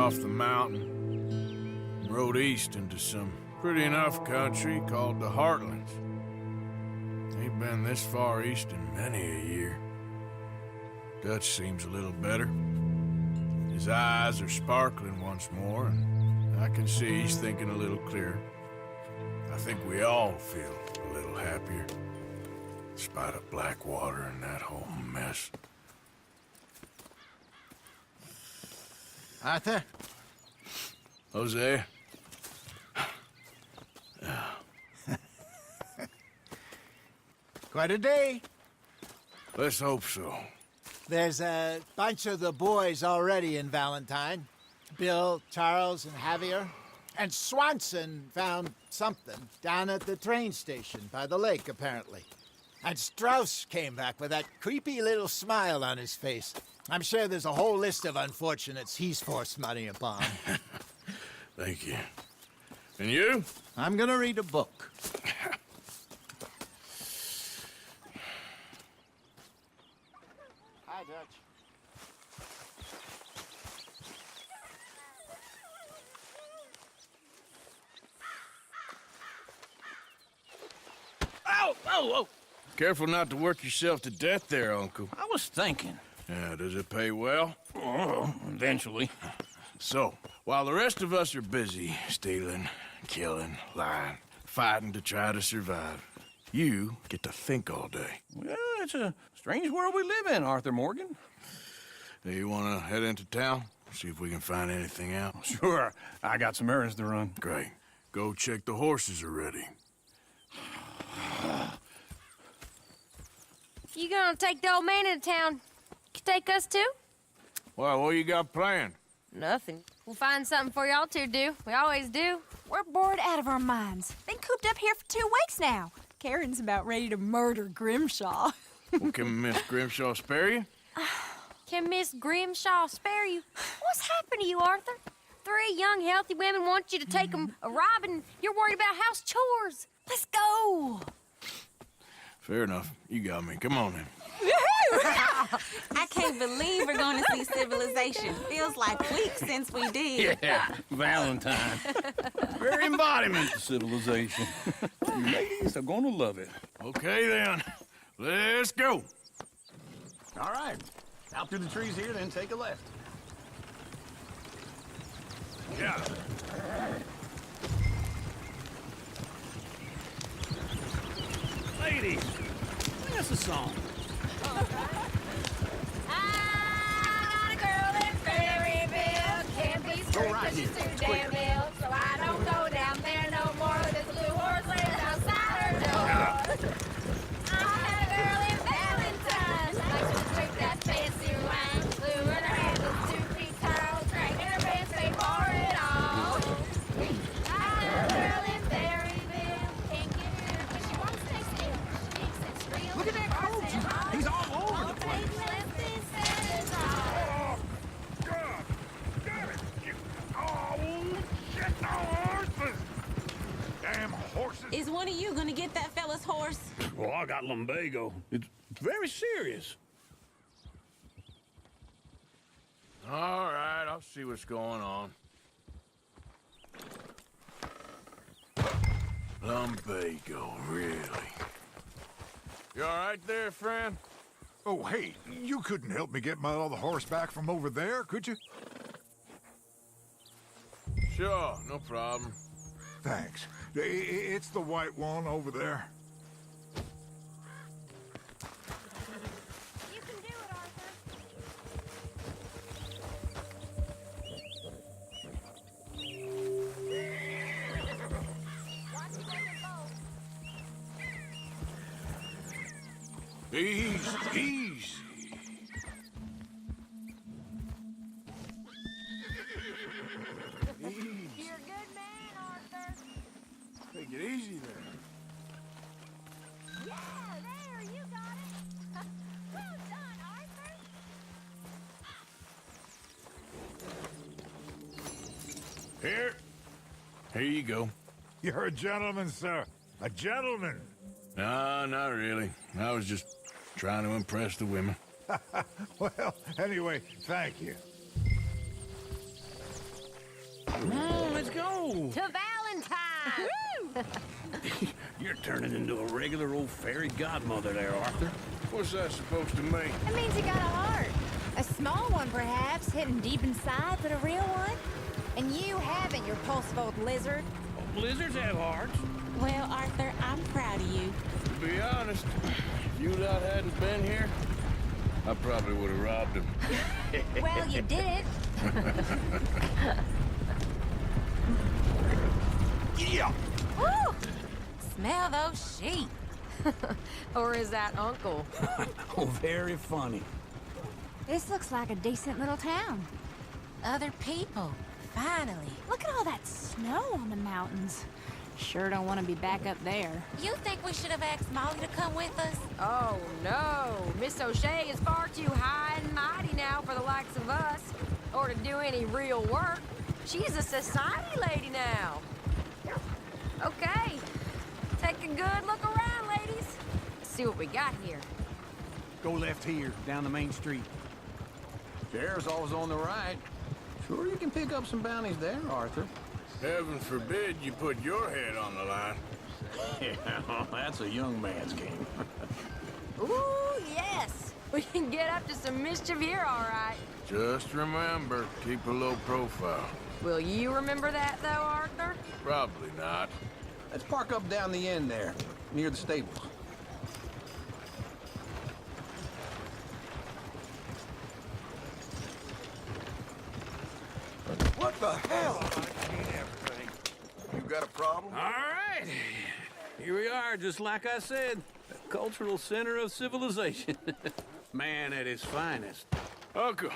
off the mountain, rode east into some pretty enough country called the Heartlands. Ain't been this far east in many a year. Dutch seems a little better. His eyes are sparkling once more, and I can see he's thinking a little clearer. I think we all feel a little happier, in spite of Blackwater and that whole mess. Arthur? Jose? Quite a day. Let's hope so. There's a bunch of the boys already in Valentine. Bill, Charles, and Javier. And Swanson found something down at the train station by the lake, apparently. And Strauss came back with that creepy little smile on his face. I'm sure there's a whole list of unfortunates he's forced money upon. Thank you. And you? I'm gonna read a book. Hi, Dutch. Oh, oh, oh! Careful not to work yourself to death there, Uncle. I was thinking. Yeah, does it pay well? Oh, eventually. So, while the rest of us are busy stealing, killing, lying, fighting to try to survive, you get to think all day. Well, it's a strange world we live in, Arthur Morgan. Hey, you want to head into town? See if we can find anything out? Sure, I got some errands to run. Great. Go check the horses are ready. You gonna take the old man into town? You take us too? Well, what you got planned? Nothing. We'll find something for y'all to do. We always do. We're bored out of our minds. Been cooped up here for 2 weeks now. Karen's about ready to murder Grimshaw. Well, can Miss Grimshaw spare you? Can Miss Grimshaw spare you? What's happened to you, Arthur? 3 young, healthy women want you to take them a robbing. You're worried about house chores. Let's go. Fair enough. You got me. Come on then. I can't believe we're going to see civilization. Feels like weeks since we did. Yeah, Valentine. Very embodiment of civilization. You ladies are gonna love it. Okay then. Let's go. All right. Out through the trees here, then take a left. Yeah. Ladies, sing us a song. I got a girl in Ferryville. Can't be straight right 'cause she's here. too damn ill. So I don't go down there no more. There's a blue horse laying outside her door. I had a girl in Valentine. She likes to drink that fancy wine. Blue in her hand was 2 feet tall. Drank in her pants, paid for it all. I had a girl in Ferryville. Can't get her 'cause she won't stay still. She thinks it's real. Look at that coach. He's all over the place. Damn horses. Is one of you going to get that fella's horse? Well, I got lumbago. It's very serious. All right, I'll see what's going on. Lumbago, really? You all right there, friend? Oh, hey, you couldn't help me get my other horse back from over there, could you? Sure, no problem. Thanks. It's the white one over there. You can do it, Arthur. Watch it when you go. Easy. You're a good man, Arthur. Take it easy there. Yeah, there, you got it. Well done, Arthur. Here you go. You're a gentleman, sir. A gentleman. No, not really. I was just trying to impress the women. Well, anyway, thank you. Oh! To Valentine! You're turning into a regular old fairy godmother there, Arthur. What's that supposed to mean? It means you got a heart. A small one, perhaps, hidden deep inside, but a real one. And you haven't, you repulsive old lizard. Lizards have hearts. Well, Arthur, I'm proud of you. To be honest, if you lot hadn't been here, I probably would have robbed him. Well, you did it. Yeah. Woo! Smell those sheep. Or is that Uncle? Oh, very funny. This looks like a decent little town. Other people, finally. Look at all that snow on the mountains. Sure don't want to be back up there. You think we should have asked Molly to come with us? Oh, no. Miss O'Shea is far too high and mighty now for the likes of us, or to do any real work. She's a society lady now. Okay. Take a good look around, ladies. See what we got here. Go left here, down the main street. Sheriff's always on the right. Sure you can pick up some bounties there, Arthur. Heaven forbid you put your head on the line. Yeah, that's a young man's game. Ooh, yes. We can get up to some mischief here, all right. Just remember, keep a low profile. Will you remember that, though, Arthur? Probably not. Let's park up down the end there, near the stables. What the hell? You got a problem? All right. Here we are, just like I said. The cultural center of civilization. Man at his finest. Uncle,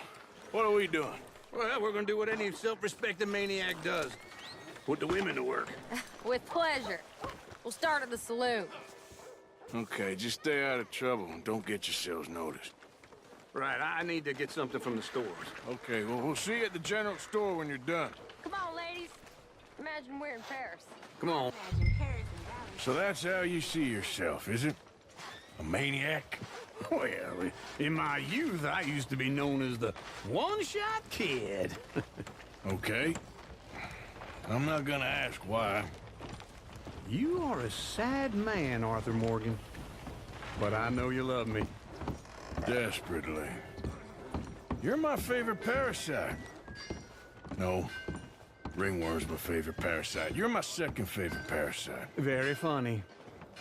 what are we doing? Well, we're gonna do what any self-respecting maniac does. Put the women to work. With pleasure. We'll start at the saloon. Okay, just stay out of trouble and don't get yourselves noticed. Right, I need to get something from the stores. Okay, well, we'll see you at the general store when you're done. Come on, ladies. Imagine we're in Paris. Come on. So that's how you see yourself, is it? A maniac? Well, in my youth, I used to be known as the one-shot kid. Okay. I'm not gonna ask why. You are a sad man, Arthur Morgan. But I know you love me. Desperately. You're my favorite parasite. No. Ringworm's my favorite parasite. You're my second favorite parasite. Very funny.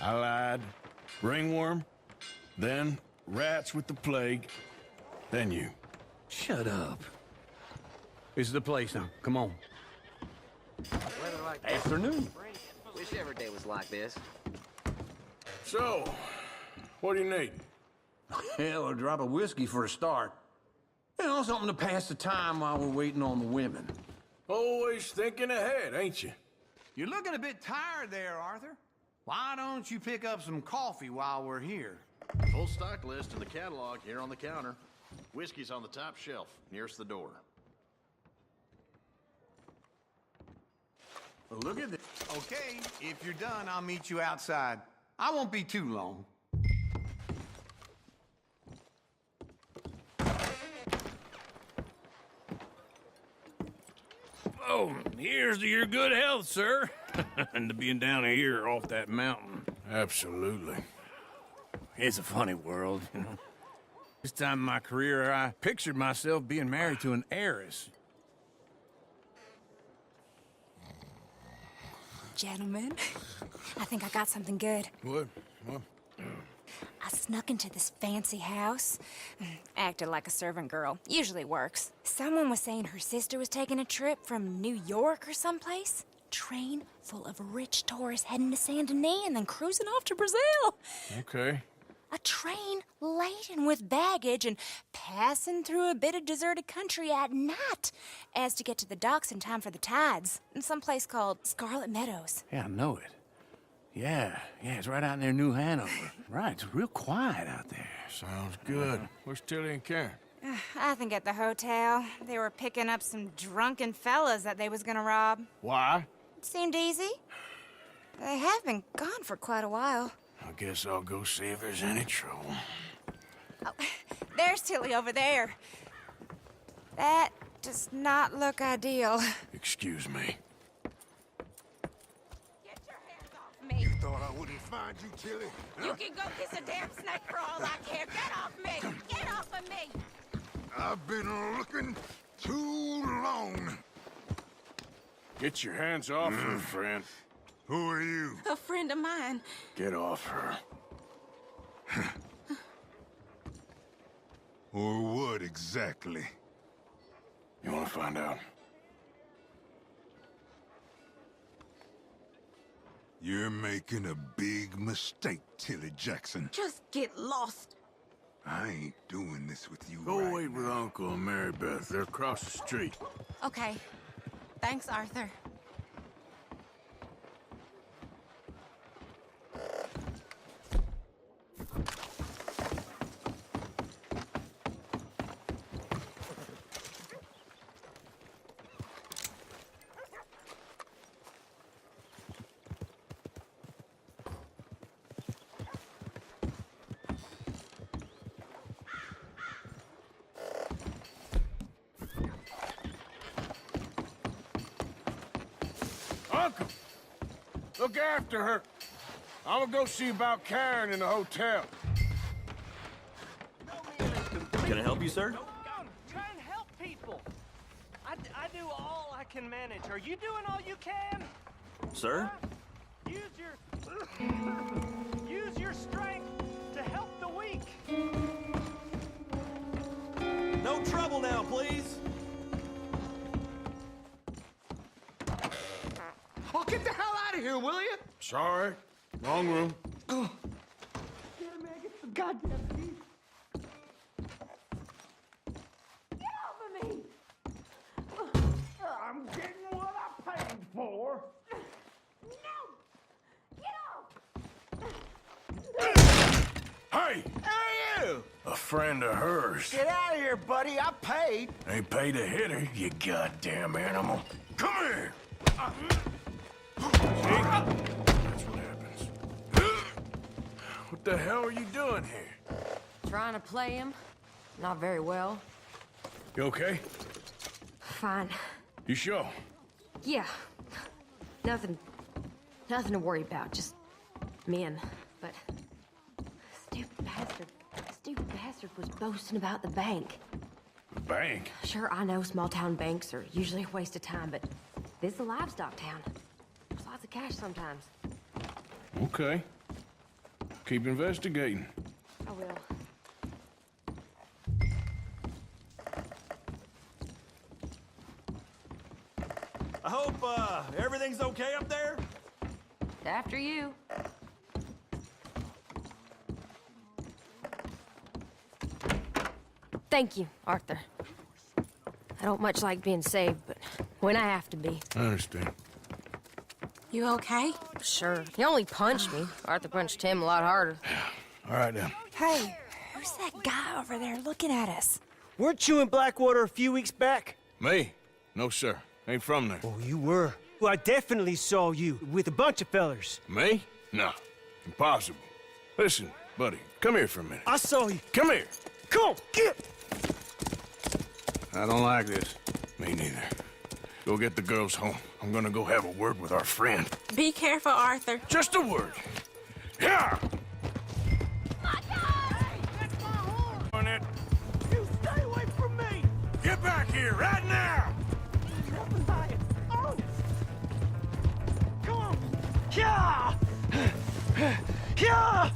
I lied. Ringworm. Then rats with the plague. Then you. Shut up. This is the place now. Come on. Weather like this. Afternoon. Wish every day was like this. So, what do you need? Hell, a drop of whiskey for a start. You know, something to pass the time while we're waiting on the women. Always thinking ahead, ain't you? You're looking a bit tired there, Arthur. Why don't you pick up some coffee while we're here? Full stock list in the catalog here on the counter. Whiskey's on the top shelf, nearest the door. Well, look at this. Okay, if you're done, I'll meet you outside. I won't be too long. Oh, here's to your good health, sir. And to being down here off that mountain. Absolutely. It's a funny world, you know. This time in my career, I pictured myself being married to an heiress. Gentlemen, I think I got something good. What? I snuck into this fancy house. Acted like a servant girl. Usually works. Someone was saying her sister was taking a trip from New York or someplace. Train full of rich tourists heading to Saint Denis and then cruising off to Brazil. Okay. A train laden with baggage and passing through a bit of deserted country at night as to get to the docks in time for the tides in some place called Scarlet Meadows. Yeah, I know it. Yeah, it's right out near New Hanover. Right, it's real quiet out there. Sounds good. Where's Tilly and Karen? I think at the hotel. They were picking up some drunken fellas that they was gonna rob. Why? It seemed easy. They have been gone for quite a while. I guess I'll go see if there's any trouble. Oh, there's Tilly over there. That does not look ideal. Excuse me. wouldn't find you, Tilly. You can go kiss a damn snake for all I care. Get off me! Get off of me! I've been looking too long. Get your hands off her, friend. Who are you? A friend of mine. Get off her. Or what exactly? You want to find out? You're making a big mistake, Tilly Jackson. Just get lost. I ain't doing this with you Go right wait with now. Uncle and Mary Beth. They're across the street. Okay. Thanks, Arthur. Uncle! Look after her. I'm gonna go see about Karen in the hotel. Can I help you, sir? Try and help people. I do all I can manage. Are you doing all you can? Sir? Use your strength to help the weak. No trouble now, please. Oh, get the hell out of here, will you? Sorry. Wrong room. Get him, man. Get the goddamn thief. Get off of me! I'm getting what I paid for. No! Get off! Hey! Hey, you! A friend of hers. Get out of here, buddy. I paid. Ain't paid to hit her, you goddamn animal. Come here! See? That's what happens. What the hell are you doing here? Trying to play him. Not very well. You okay? Fine. You sure? Yeah. Nothing to worry about. Just men. But stupid bastard was boasting about the bank. The bank? Sure, I know small town banks are usually a waste of time, but this is a livestock town. There's lots of cash sometimes. Okay. Keep investigating. I will. I hope, everything's okay up there? After you. Thank you, Arthur. I don't much like being saved, but when I have to be. I understand. You okay? Sure. He only punched me. Arthur punched him a lot harder. All right, then. Hey, who's that guy over there looking at us? Weren't you in Blackwater a few weeks back? Me? No, sir. Ain't from there. Oh, you were. Well, I definitely saw you with a bunch of fellers. Me? No. Impossible. Listen, buddy, come here for a minute. I saw you. Come here. Come on, get! I don't like this. Me neither. Go get the girls home. I'm gonna go have a word with our friend. Be careful, Arthur. Just a word. Yeah! On it. You stay away from me! Get back here right now! Nothing by it. Oh! Come on! Yeah! Yeah!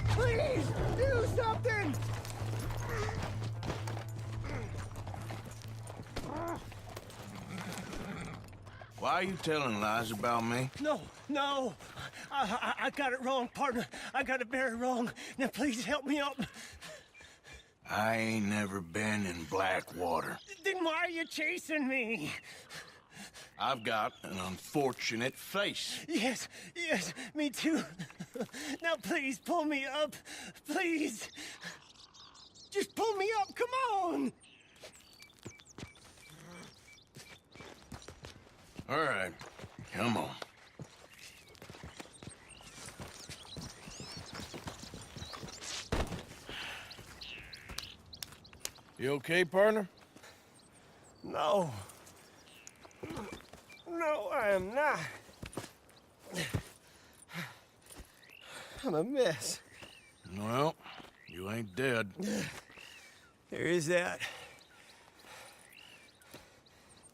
Please, do something! Why are you telling lies about me? No. I got it wrong, partner. I got it very wrong. Now, please help me up. I ain't never been in Blackwater. Then why are you chasing me? I've got an unfortunate face. Yes, me too. Now, please, pull me up. Please. Just pull me up, come on! All right, come on. You okay, partner? No. No, I am not. I'm a mess. Well, you ain't dead. There is that.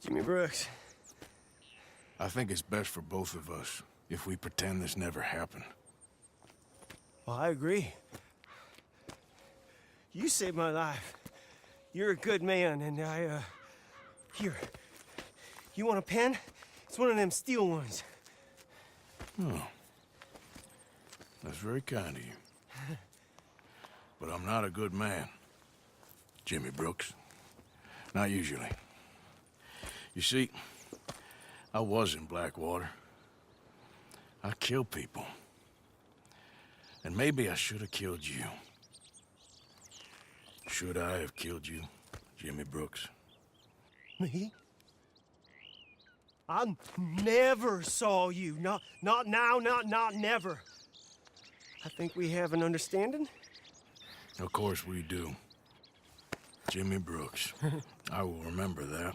Jimmy Brooks. I think it's best for both of us if we pretend this never happened. Well, I agree. You saved my life. You're a good man, and here. You want a pen? It's one of them steel ones. Oh. That's very kind of you. But I'm not a good man, Jimmy Brooks. Not usually. You see, I was in Blackwater. I killed people. And maybe I should have killed you. Should I have killed you, Jimmy Brooks? Me? I never saw you. Not now, not never. I think we have an understanding. Of course we do. Jimmy Brooks. I will remember that.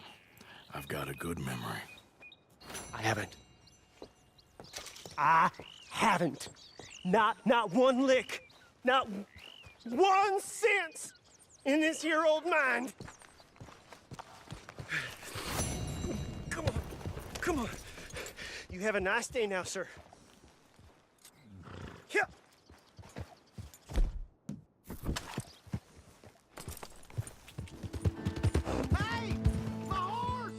I've got a good memory. I haven't. Not one lick. Not 1 cent in this here old mind. Come on. You have a nice day now, sir. Here. Hey! My horse!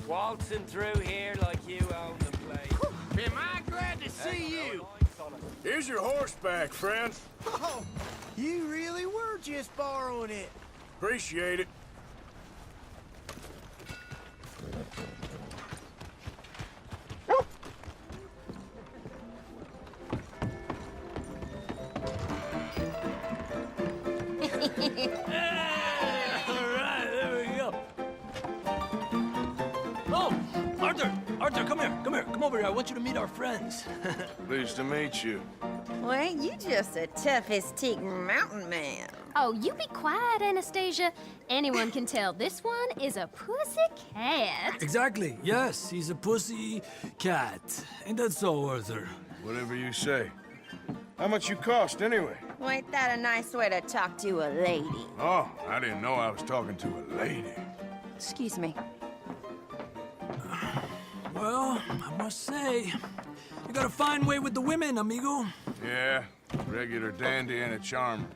Waltzing through here like you own the place. Am I glad to see you? Here's your horseback, friend. Oh, you really were just borrowing it. Appreciate it. Alright, there we go. Oh, Arthur, come here. Come over here. I want you to meet our friends. Pleased to meet you. Well, ain't you just the toughest teak mountain man? Oh, you be quiet, Anastasia. Anyone can tell this one is a pussy cat. Exactly. Yes, he's a pussy cat. Ain't that so, Arthur? Whatever you say. How much you cost, anyway? Well, ain't that a nice way to talk to a lady? Oh, I didn't know I was talking to a lady. Excuse me. Well, I must say, you got a fine way with the women, amigo. Yeah, regular dandy and a charm.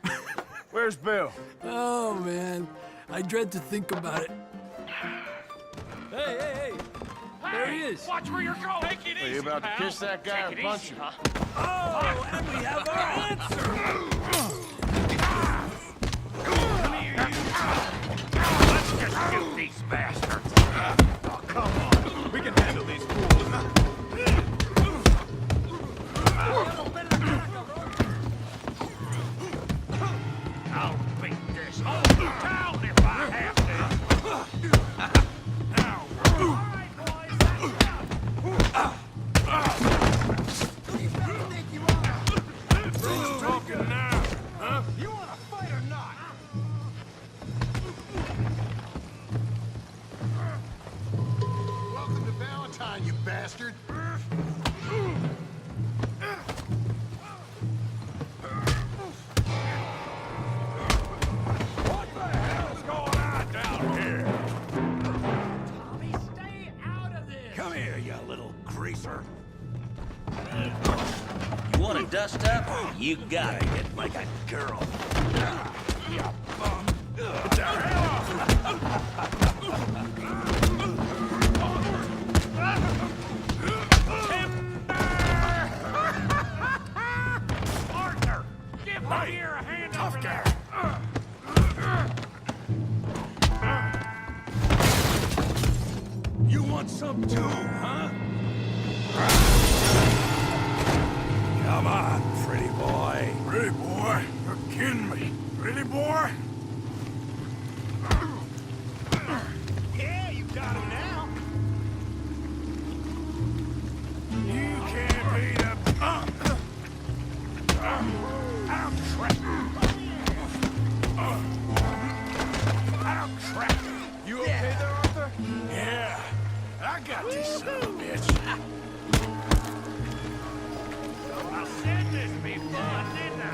Where's Bill? Oh, man. I dread to think about it. Hey! There he is. Watch where you're going. Take it Are easy, you about to pal. kiss that guy or punch him? Oh, and we have our answer. Come here, you. Let's just shoot these bastards. Oh, come on. We can handle these fools. I'll beat this whole town if I have to. Now, all right, Who's talking now? Huh? you want to fight or not? Welcome to Valentine, you bastard. What the hell's going on down here? Tommy, stay out of this! Come here, you little greaser. You want to dust up? You got it. It like a girl. You bum. Get the hell off! Arthur, give the ear a hand over there. You want some too, huh? Come on, pretty boy. Pretty boy? You're kidding me. Pretty boy? Yeah, you got him now. You can't beat a... I'm trapped. I'm trapped. You okay there, Arthur? Yeah, I I got this son of a bitch. I said this before, didn't I?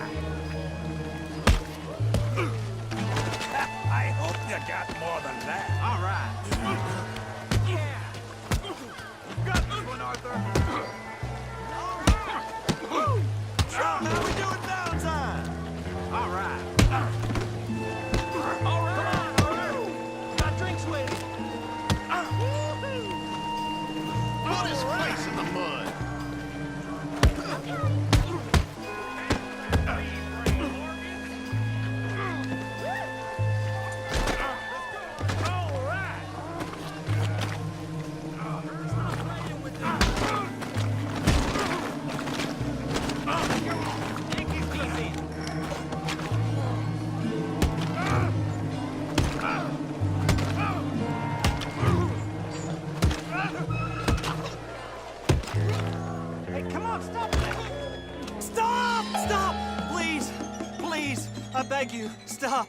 I hope you got more than that. All right. Yeah. Got this one, Arthur. How we doing Valentine? All right. All right. Got drinks waiting. Put his face in the mud. Hey, come on, stop that! Stop! Stop! Please! Please! I beg you, stop.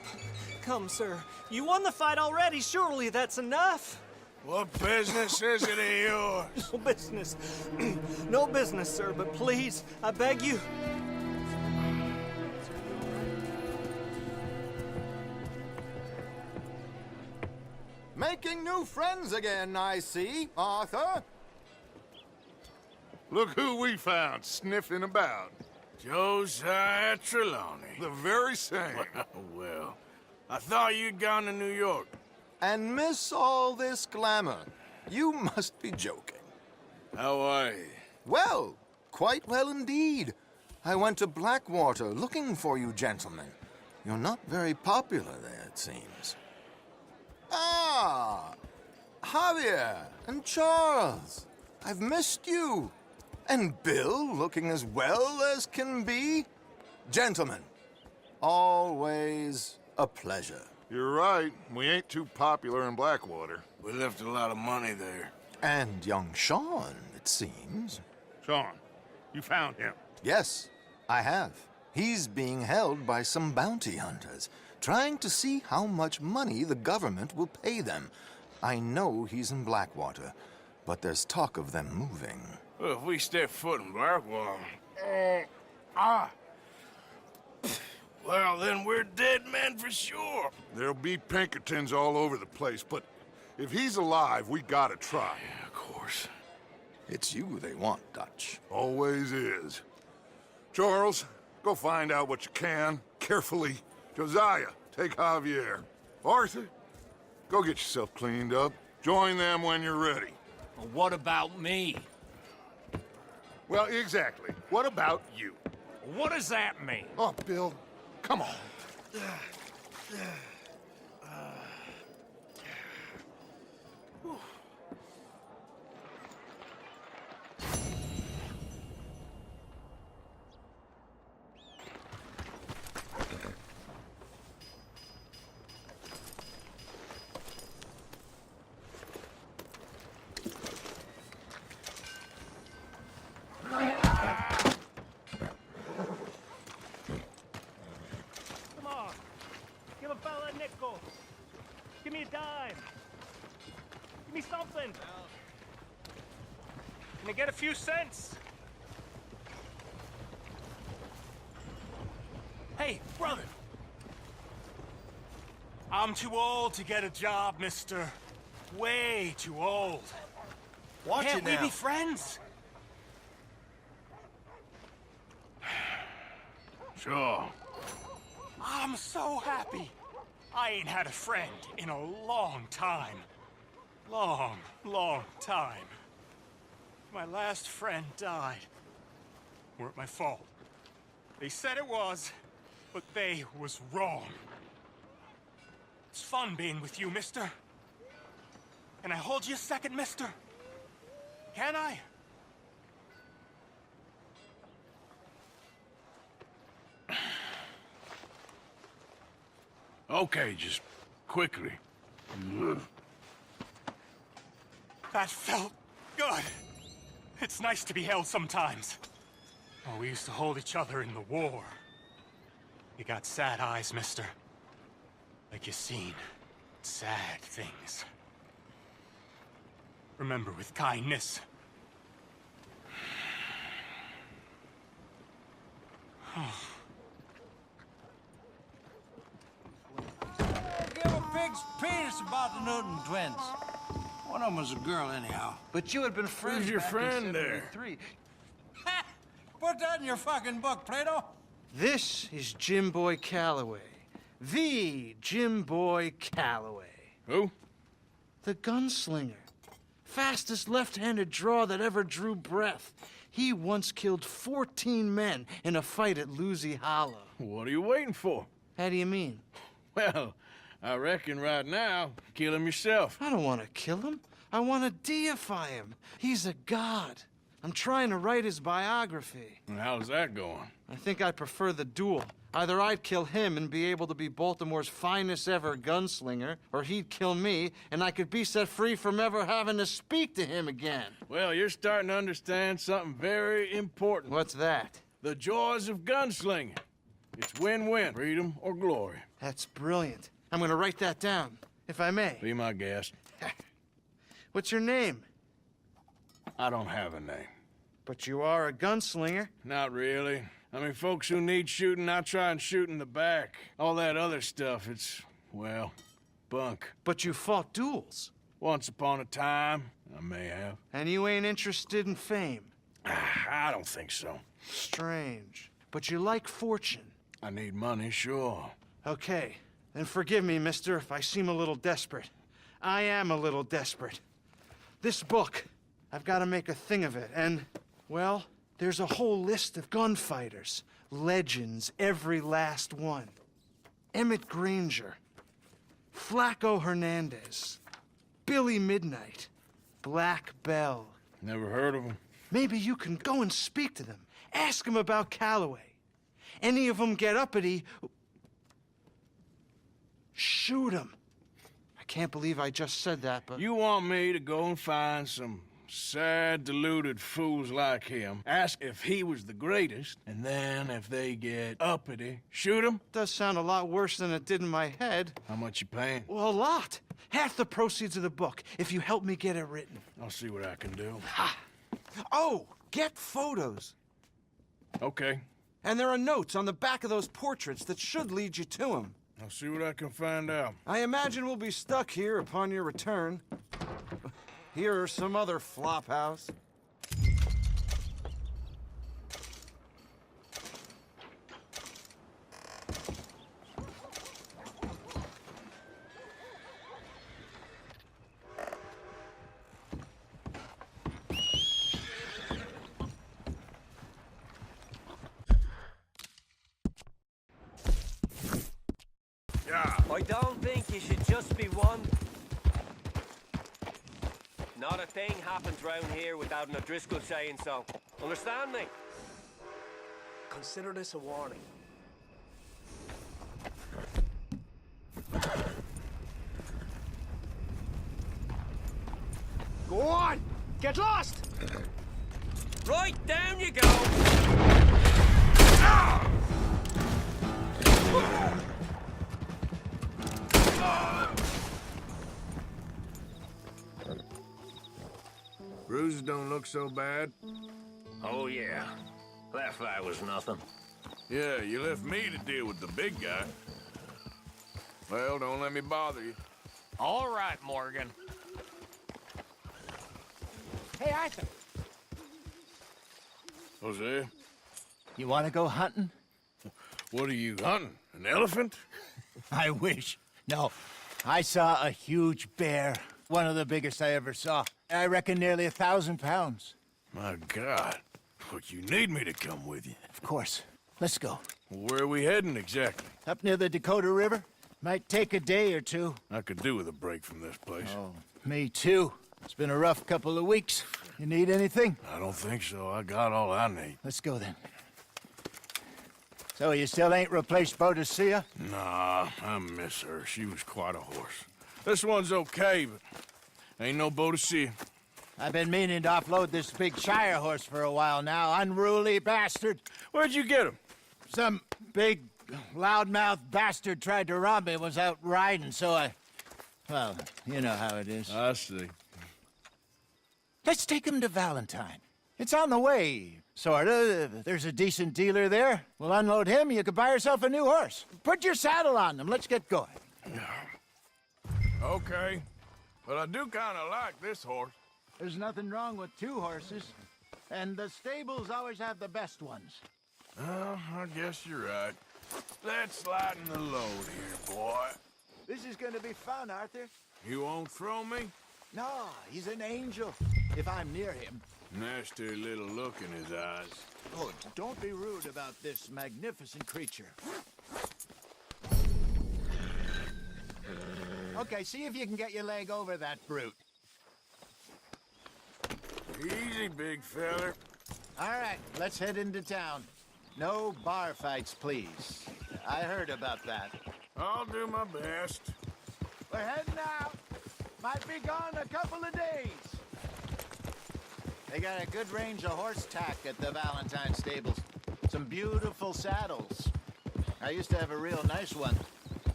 Come, sir. You won the fight already. Surely that's enough. What business is it of yours? No business. No business, sir, but please, I beg you. Making new friends again, I see, Arthur. Look who we found sniffing about. Josiah Trelawney. The very same. Well, I thought you'd gone to New York. And miss all this glamour. You must be joking. How are you? Well, quite well indeed. I went to Blackwater looking for you gentlemen. You're not very popular there, it seems. Ah! Javier and Charles. I've missed you. And Bill looking as well as can be. Gentlemen, always a pleasure. You're right. We ain't too popular in Blackwater. We left a lot of money there. And young Sean, it seems. Sean, you found him. Yes, I have. He's being held by some bounty hunters, trying to see how much money the government will pay them. I know he's in Blackwater, but there's talk of them moving. Well, if we step foot in Blackwater... Well, then we're dead men for sure. There'll be Pinkertons all over the place, but if he's alive, we gotta try. Yeah, of course. It's you they want, Dutch. Always is. Charles, go find out what you can, carefully. Josiah, take Javier. Arthur, go get yourself cleaned up. Join them when you're ready. Well, what about me? Well, exactly. What about you? What does that mean? Oh, Bill, come on. Come on. Give a fella a nickel. Give me a dime. Give me something. Can I get a few cents? Hey, brother. I'm too old to get a job, mister. Way too old. Watch Can't it we now. be friends? Sure. I'm so happy. I ain't had a friend in a long time. Long, long time. My last friend died. Weren't my fault. They said it was, but they was wrong. It's fun being with you, mister. Can I hold you a second, mister? Can I? Okay, just quickly. That felt good. It's nice to be held sometimes. Oh, we used to hold each other in the war. You got sad eyes, mister. Like you seen sad things. Remember with kindness. Give a pig's penis about the Newton twins. One of them was a girl, anyhow. But you had been friends. Who's your back friend in there? 73. Ha! Put that in your fucking book, Plato. This is Jim Boy Calloway. The Jim Boy Calloway. Who? The gunslinger. Fastest left-handed draw that ever drew breath. He once killed 14 men in a fight at Lucy Hollow. What are you waiting for? How do you mean? Well, I reckon right now, kill him yourself. I don't want to kill him. I want to deify him. He's a god. I'm trying to write his biography. And how's that going? I think I prefer the duel. Either I'd kill him and be able to be Baltimore's finest ever gunslinger, or he'd kill me, and I could be set free from ever having to speak to him again. Well, you're starting to understand something very important. What's that? The joys of gunslinging. It's win-win, freedom or glory. That's brilliant. I'm gonna write that down, if I may. Be my guest. What's your name? I don't have a name. But you are a gunslinger. Not really. I mean, folks who need shooting, I try and shoot in the back. All that other stuff, it's, well, bunk. But you fought duels. Once upon a time, I may have. And you ain't interested in fame. I don't think so. Strange. But you like fortune. I need money, sure. Okay. Then forgive me, mister, if I seem a little desperate. I am a little desperate. This book, I've got to make a thing of it, and, well, there's a whole list of gunfighters. Legends, every last one. Emmett Granger, Flaco Hernandez, Billy Midnight, Black Bell. Never heard of them. Maybe you can go and speak to them. Ask them about Calloway. Any of them get uppity, shoot them. I can't believe I just said that, but... You want me to go and find some sad, deluded fools like him, ask if he was the greatest, and then if they get uppity, shoot him? Does sound a lot worse than it did in my head. How much you paying? Well, a lot. Half the proceeds of the book, if you help me get it written. I'll see what I can do. Ha! Oh, get photos. Okay. And there are notes on the back of those portraits that should lead you to him. I'll see what I can find out. I imagine we'll be stuck here upon your return. Here are some other flophouse. I don't think you should just be one. Not a thing happens round here without an O'Driscoll saying so. Understand me? Consider this a warning. Go on! Get lost! Right, down you go! Bruises don't look so bad. Oh, yeah. That fight was nothing. Yeah, you left me to deal with the big guy. Well, don't let me bother you. All right, Morgan. Hey, Arthur. Jose? You want to go hunting? What are you hunting? An elephant? I wish. No, I saw a huge bear. One of the biggest I ever saw. I reckon nearly 1,000 pounds. My God. But you need me to come with you. Of course. Let's go. Where are we heading exactly? Up near the Dakota River. Might take a day or two. I could do with a break from this place. Oh, me too. It's been a rough couple of weeks. You need anything? I don't think so. I got all I need. Let's go then. So you still ain't replaced Boadicea? Nah, I miss her. She was quite a horse. This one's okay, but ain't no Boadicea. I've been meaning to offload this big Shire horse for a while now. Unruly bastard. Where'd you get him? Some big, loudmouth bastard tried to rob me and was out riding, so I... Well, you know how it is. I see. Let's take him to Valentine. It's on the way, sorta. There's a decent dealer there. We'll unload him, you could buy yourself a new horse. Put your saddle on him, let's get going. Okay, but I do kind of like this horse. There's nothing wrong with two horses, and the stables always have the best ones. Well, I guess you're right. Let's lighten the load here, boy. This is gonna be fun, Arthur. You won't throw me? No, he's an angel, if I'm near him. Nasty little look in his eyes. Oh, don't be rude about this magnificent creature. Okay, see if you can get your leg over that brute. Easy, big feller. All right, let's head into town. No bar fights, please. I heard about that. I'll do my best. We're heading out. Might be gone a couple of days. They got a good range of horse tack at the Valentine stables. Some beautiful saddles. I used to have a real nice one.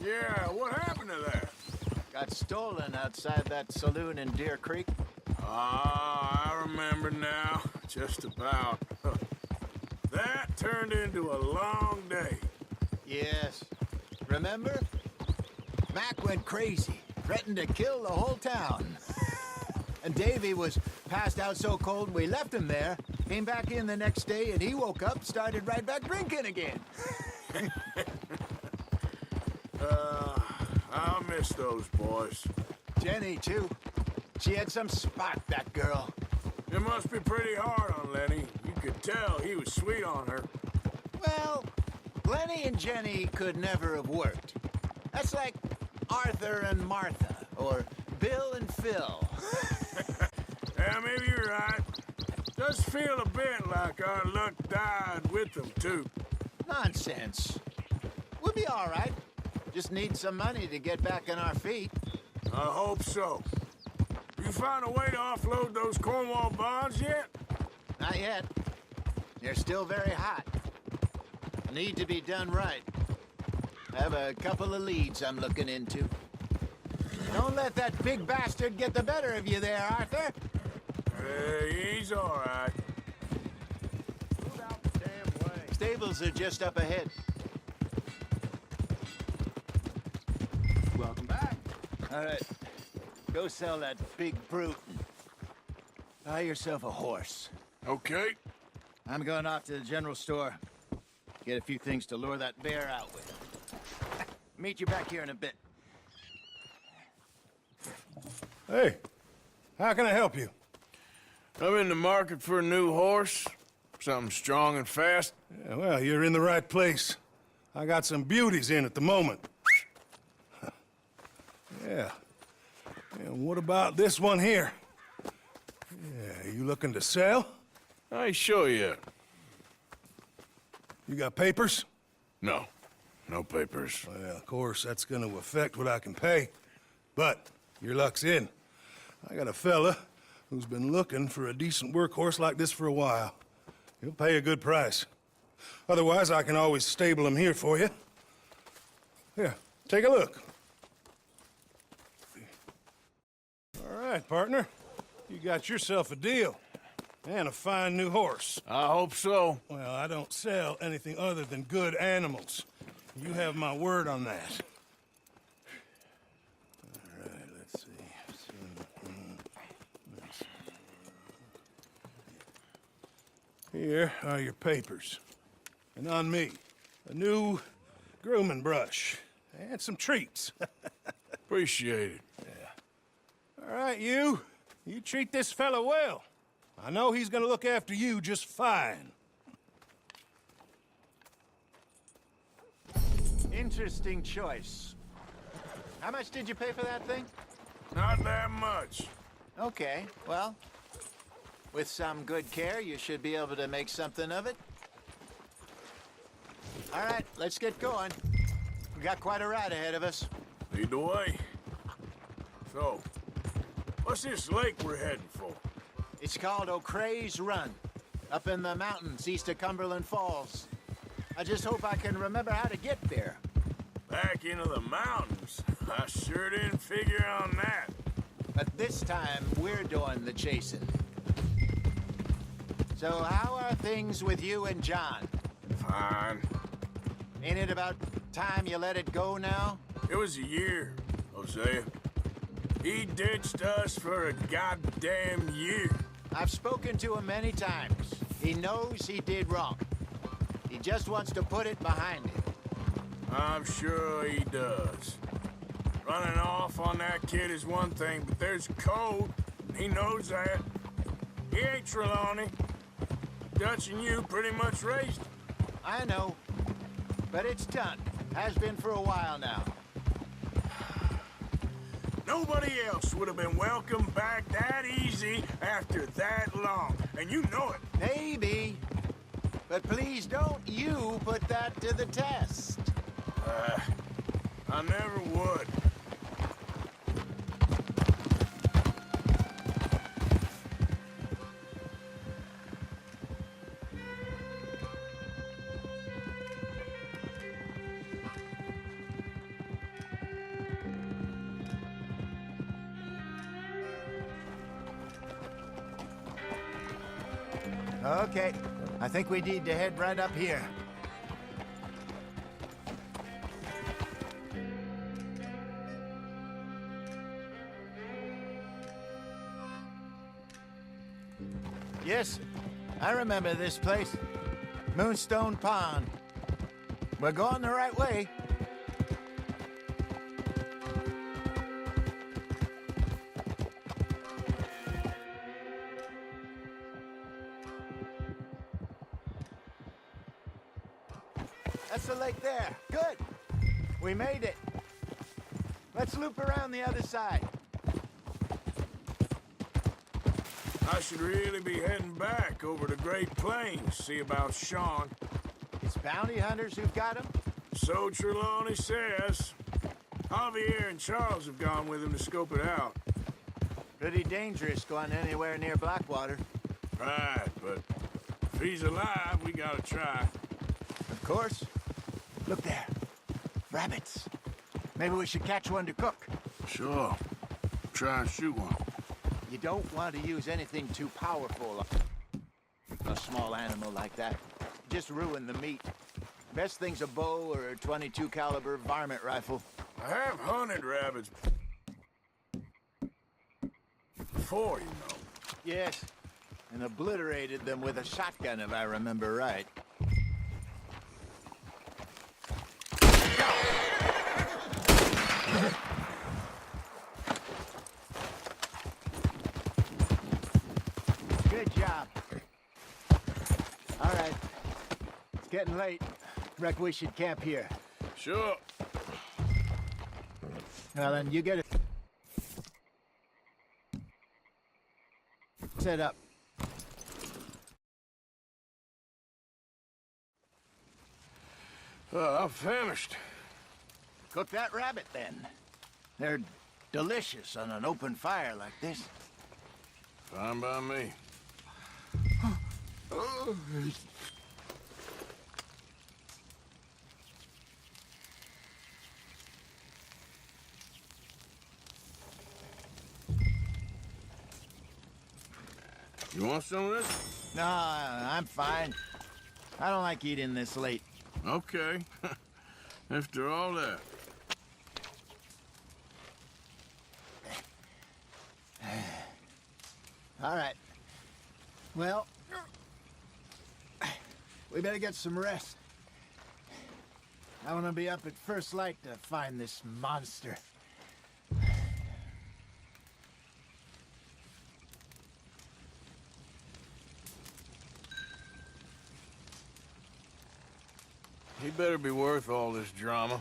Yeah, what happened to that? Got stolen outside that saloon in Deer Creek. Ah, I remember now. Just about. That turned into a long day. Yes. Remember? Mac went crazy, threatened to kill the whole town. And Davy was passed out so cold we left him there, came back in the next day, and he woke up, started right back drinking again. I'll miss those boys. Jenny, too. She had some spot, that girl. It must be pretty hard on Lenny. You could tell he was sweet on her. Well, Lenny and Jenny could never have worked. That's like Arthur and Martha, or Bill and Phil. Yeah, maybe you're right. Does feel a bit like our luck died with them, too. Nonsense. We'll be all right. Just need some money to get back on our feet. I hope so. You found a way to offload those Cornwall bonds yet? Not yet. They're still very hot. Need to be done right. I have a couple of leads I'm looking into. Don't let that big bastard get the better of you there, Arthur. He's all right. Move out the damn way. Stables are just up ahead. Welcome back. All right. Go sell that big brute. Buy yourself a horse. Okay. I'm going off to the general store. Get a few things to lure that bear out with. Meet you back here in a bit. Hey, how can I help you? I'm in the market for a new horse. Something strong and fast. Yeah, well, you're in the right place. I got some beauties in at the moment. Yeah. And what about this one here? Yeah, you looking to sell? I ain't sure yet. You got papers? No. No papers. Well, of course, that's gonna affect what I can pay. But your luck's in. I got a fella who's been looking for a decent workhorse like this for a while. He'll pay a good price. Otherwise, I can always stable him here for you. Here, take a look. All right, partner. You got yourself a deal. And a fine new horse. I hope so. Well, I don't sell anything other than good animals. You have my word on that. All right, let's see. Here are your papers. And on me, a new grooming brush. And some treats. Appreciate it. Yeah. All right, you treat this fella well. I know he's gonna look after you just fine. Interesting choice. How much did you pay for that thing? Not that much. Okay, well, with some good care, you should be able to make something of it. All right, let's get going. We got quite a ride ahead of us. Lead the way. So, what's this lake we're heading for? It's called O'Creagh's Run, up in the mountains east of Cumberland Falls. I just hope I can remember how to get there. Back into the mountains? I sure didn't figure on that. But this time, we're doing the chasing. So how are things with you and John? Fine. Ain't it about time you let it go now? It was a year, Hosea. He ditched us for a goddamn year. I've spoken to him many times. He knows he did wrong. He just wants to put it behind him. I'm sure he does. Running off on that kid is one thing, but there's code. He knows that. He ain't Trelawney. Dutch and you pretty much raised him. I know. But it's done. Has been for a while now. Nobody else would have been welcomed back that easy after that long. And you know it. Maybe. But please don't you put that to the test. I never would. Okay. I think we need to head right up here. Yes, I remember this place. Moonstone Pond. We're going the right way. That's the lake there. Good. We made it. Let's loop around the other side. I should really be heading back over to Great Plains, see about Sean. It's bounty hunters who've got him? So Trelawney says. Javier and Charles have gone with him to scope it out. Pretty dangerous going anywhere near Blackwater. Right, but if he's alive, we gotta try. Of course. Look there. Rabbits. Maybe we should catch one to cook. Sure. Try and shoot one. You don't want to use anything too powerful. A small animal like that. Just ruin the meat. Best thing's a bow or a .22 caliber varmint rifle. I have hunted rabbits before, you know. Yes, and obliterated them with a shotgun, if I remember right. Good job. All right. It's getting late. Reckon we should camp here. Sure. Well, then, you get it set up. I'm famished. Cook that rabbit, then. They're delicious on an open fire like this. Fine by me. You want some of this? No, I'm fine. I don't like eating this late. Okay. After all that. All right. Well, we better get some rest. I want to be up at first light to find this monster. He better be worth all this drama.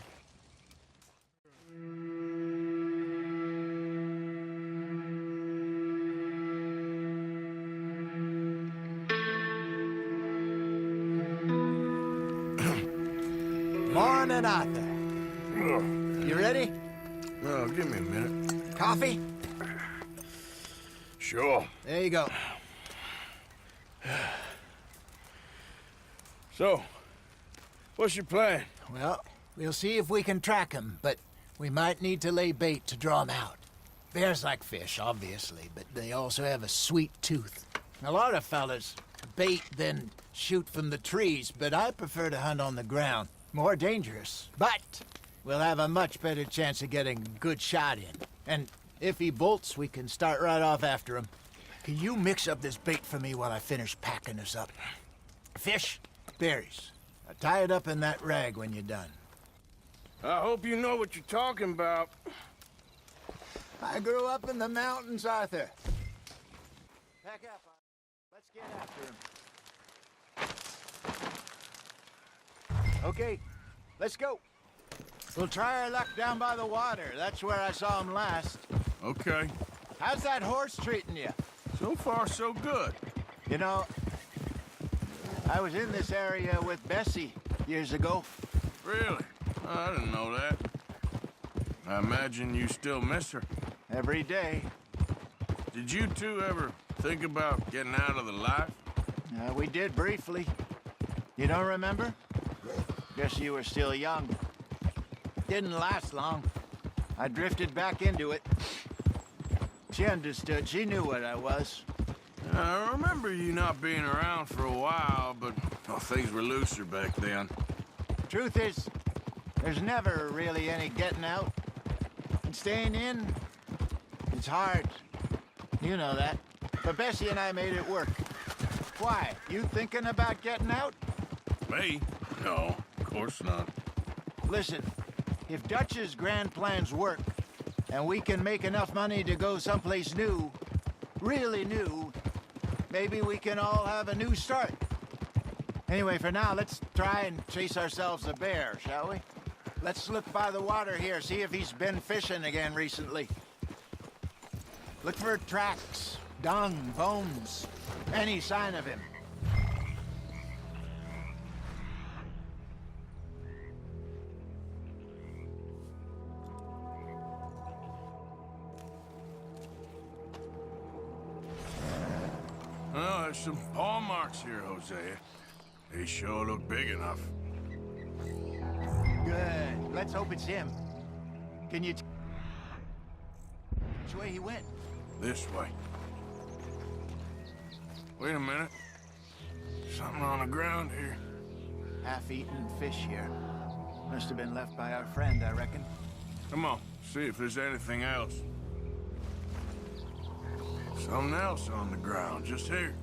Morning, Arthur. You ready? Well, give me a minute. Coffee? Sure. There you go. So, what's your plan? Well, we'll see if we can track him, but we might need to lay bait to draw him out. Bears like fish, obviously, but they also have a sweet tooth. A lot of fellas bait than shoot from the trees, but I prefer to hunt on the ground. More dangerous, but we'll have a much better chance of getting a good shot in. And if he bolts, we can start right off after him. Can you mix up this bait for me while I finish packing this up? Fish, berries. Now tie it up in that rag when you're done. I hope you know what you're talking about. I grew up in the mountains, Arthur. Pack up. Let's get after him. Okay, let's go. We'll try our luck down by the water. That's where I saw him last. Okay. How's that horse treating you? So far, so good. You know, I was in this area with Bessie years ago. Really? I didn't know that. I imagine you still miss her. Every day. Did you two ever think about getting out of the life? We did briefly. You don't remember? Guess you were still young. Didn't last long. I drifted back into it. She understood. She knew what I was. I remember you not being around for a while, but things were looser back then. Truth is, there's never really any getting out. And staying in, it's hard. You know that. But Bessie and I made it work. Why? You thinking about getting out? Me? No, of course not. Listen, if Dutch's grand plans work, and we can make enough money to go someplace new, really new, maybe we can all have a new start. Anyway, for now, let's try and chase ourselves a bear, shall we? Let's look by the water here, see if he's been fishing again recently. Look for tracks, dung, bones, any sign of him. Well, there's some paw marks here, Hosea. They sure look big enough. Good. Let's hope it's him. Can you... Which way he went? This way. Wait a minute. Something on the ground here. Half-eaten fish here. Must have been left by our friend, I reckon. Come on, see if there's anything else. Something else on the ground, just here.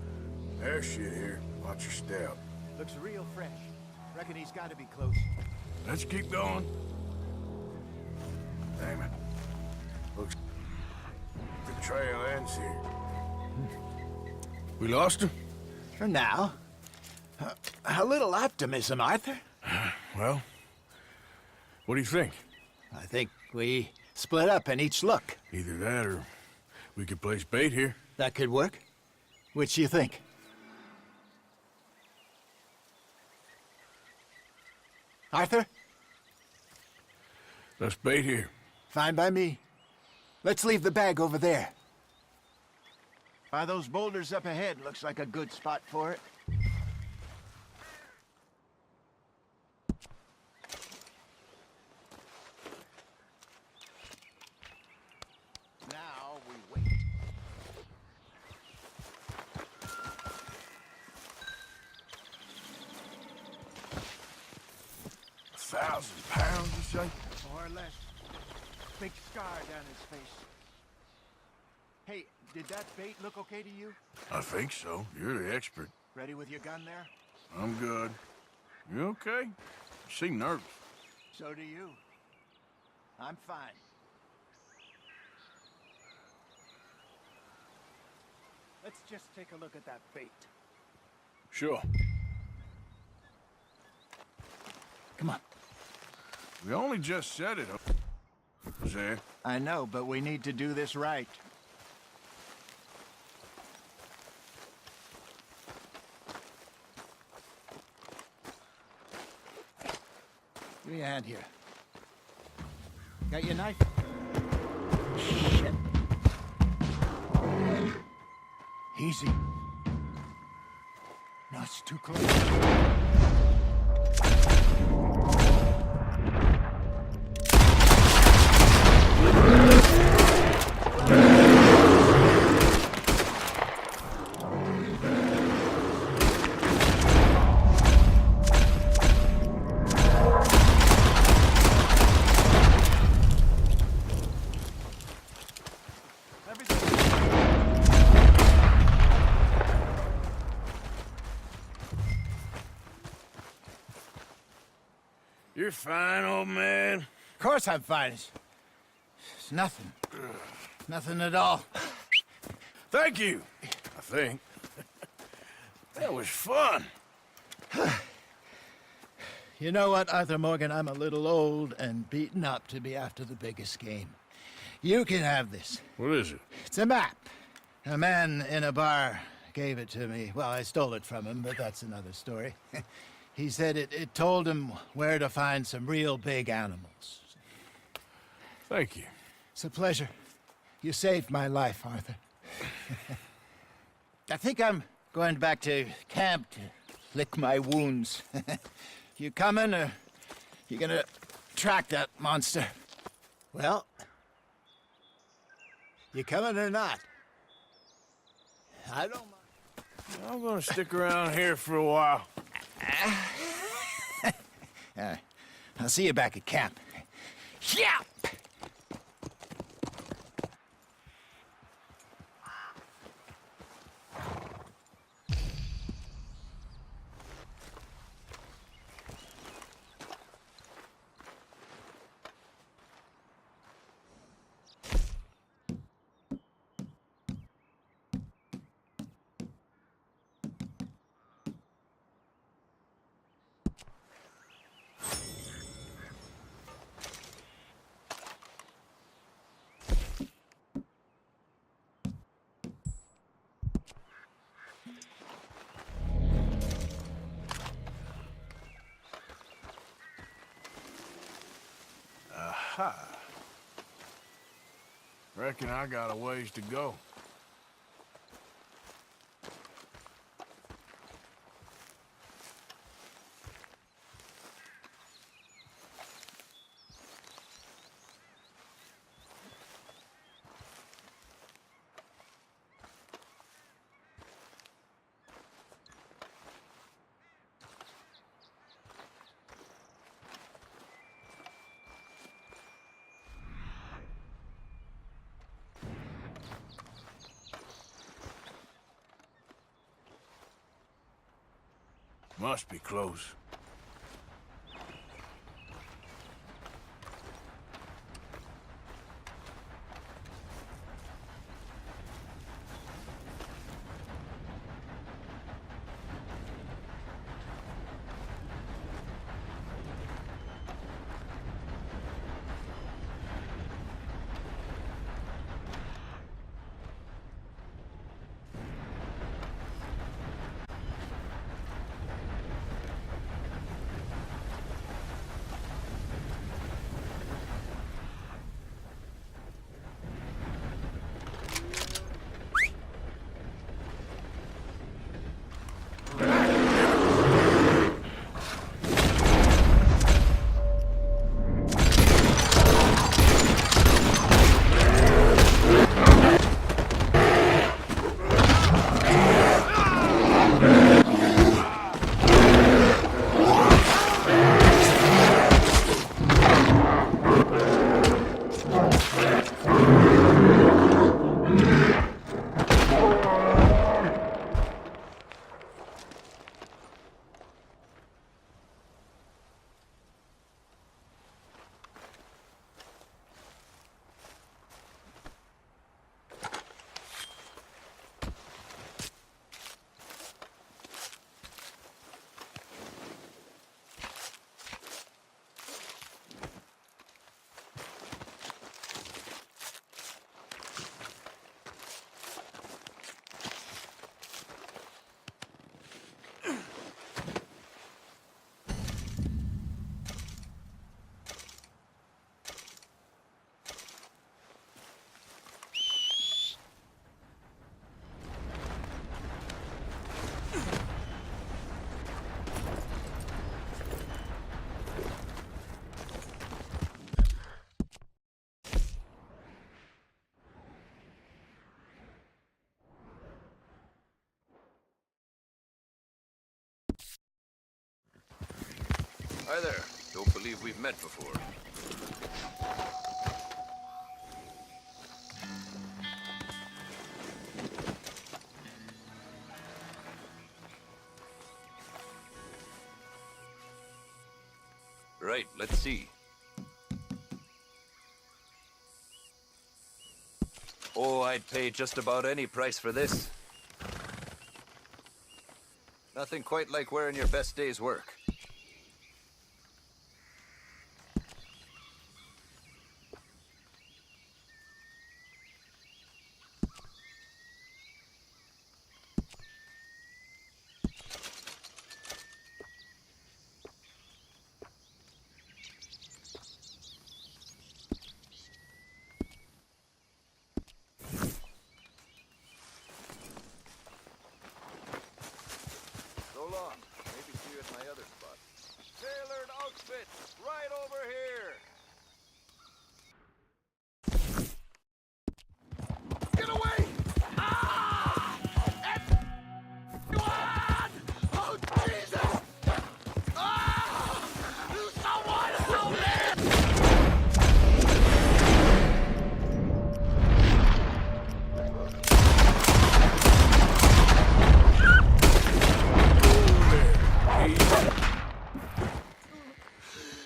There's shit here. Watch your step. Looks real fresh. Reckon he's got to be close. Let's keep going. Damn it. Looks the trail ends here. We lost him? For now. A little optimism, Arthur. Well, what do you think? I think we split up and each look. Either that or we could place bait here. That could work. Which do you think? Arthur? Let's bait here. Fine by me. Let's leave the bag over there. By those boulders up ahead, looks like a good spot for it. Now we wait. £1,000, you say? More or less. Big scar down his face. Hey, did that bait look okay to you? I think so. You're the expert. Ready with your gun there? I'm good. You okay? You seem nervous. So do you. I'm fine. Let's just take a look at that bait. Sure. Come on. We only just said it, Jose. I know, but we need to do this right. Give me a hand here. Got your knife? Shit. Easy. No, it's too close. You're fine, old man. Of course I'm fine. It's nothing. Nothing at all. Thank you, I think. That was fun. You know what, Arthur Morgan? I'm a little old and beaten up to be after the biggest game. You can have this. What is it? It's a map. A man in a bar gave it to me. Well, I stole it from him, but that's another story. He said it told him where to find some real big animals. Thank you. It's a pleasure. You saved my life, Arthur. I think I'm going back to camp to lick my wounds. You coming, or you gonna track that monster? Well, you coming or not? I don't mind. I'm gonna stick around here for a while. I'll see you back at camp. Yeah! Reckon I got a ways to go. Must be close. Hi there. Don't believe we've met before. right, let's see. Oh, I'd pay just about any price for this. Nothing quite like wearing your best day's work. Right over here! Get away! Ah! Edward! Oh, Jesus! Ah! Someone help me!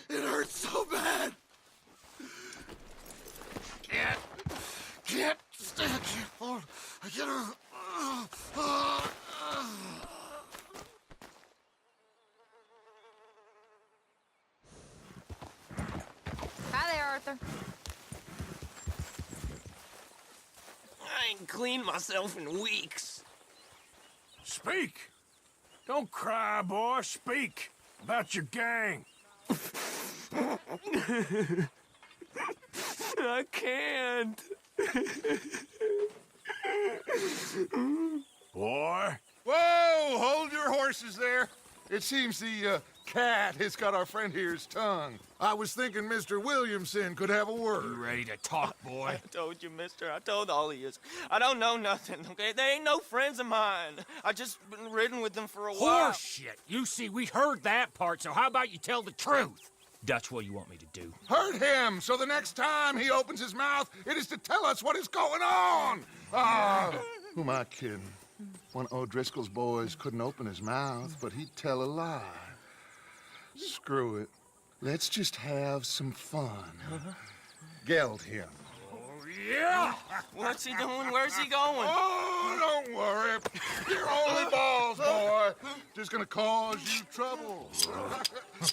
It hurts so bad. Can't hold. I get her. Hi there, Arthur. I ain't cleaned myself in weeks. Speak! Don't cry, boy. Speak about your gang. I can't. Boy. Whoa! Hold your horses there. It seems the cat has got our friend here's tongue. I was thinking Mr. Williamson could have a word. You ready to talk, boy? I told you, mister. I told all of you. I don't know nothing, okay? They ain't no friends of mine. I just been riding with them for a while. Horse shit. You see, we heard that part, so how about you tell the truth? Dutch, what do you want me to do? Hurt him, so the next time he opens his mouth, it is to tell us what is going on. Who am I kidding? One of O'Driscoll's boys couldn't open his mouth, but he'd tell a lie. Screw it. Let's just have some fun. Geld him. Yeah! What's he doing? Where's he going? Oh, don't worry. You're only balls, boy. Just gonna cause you trouble.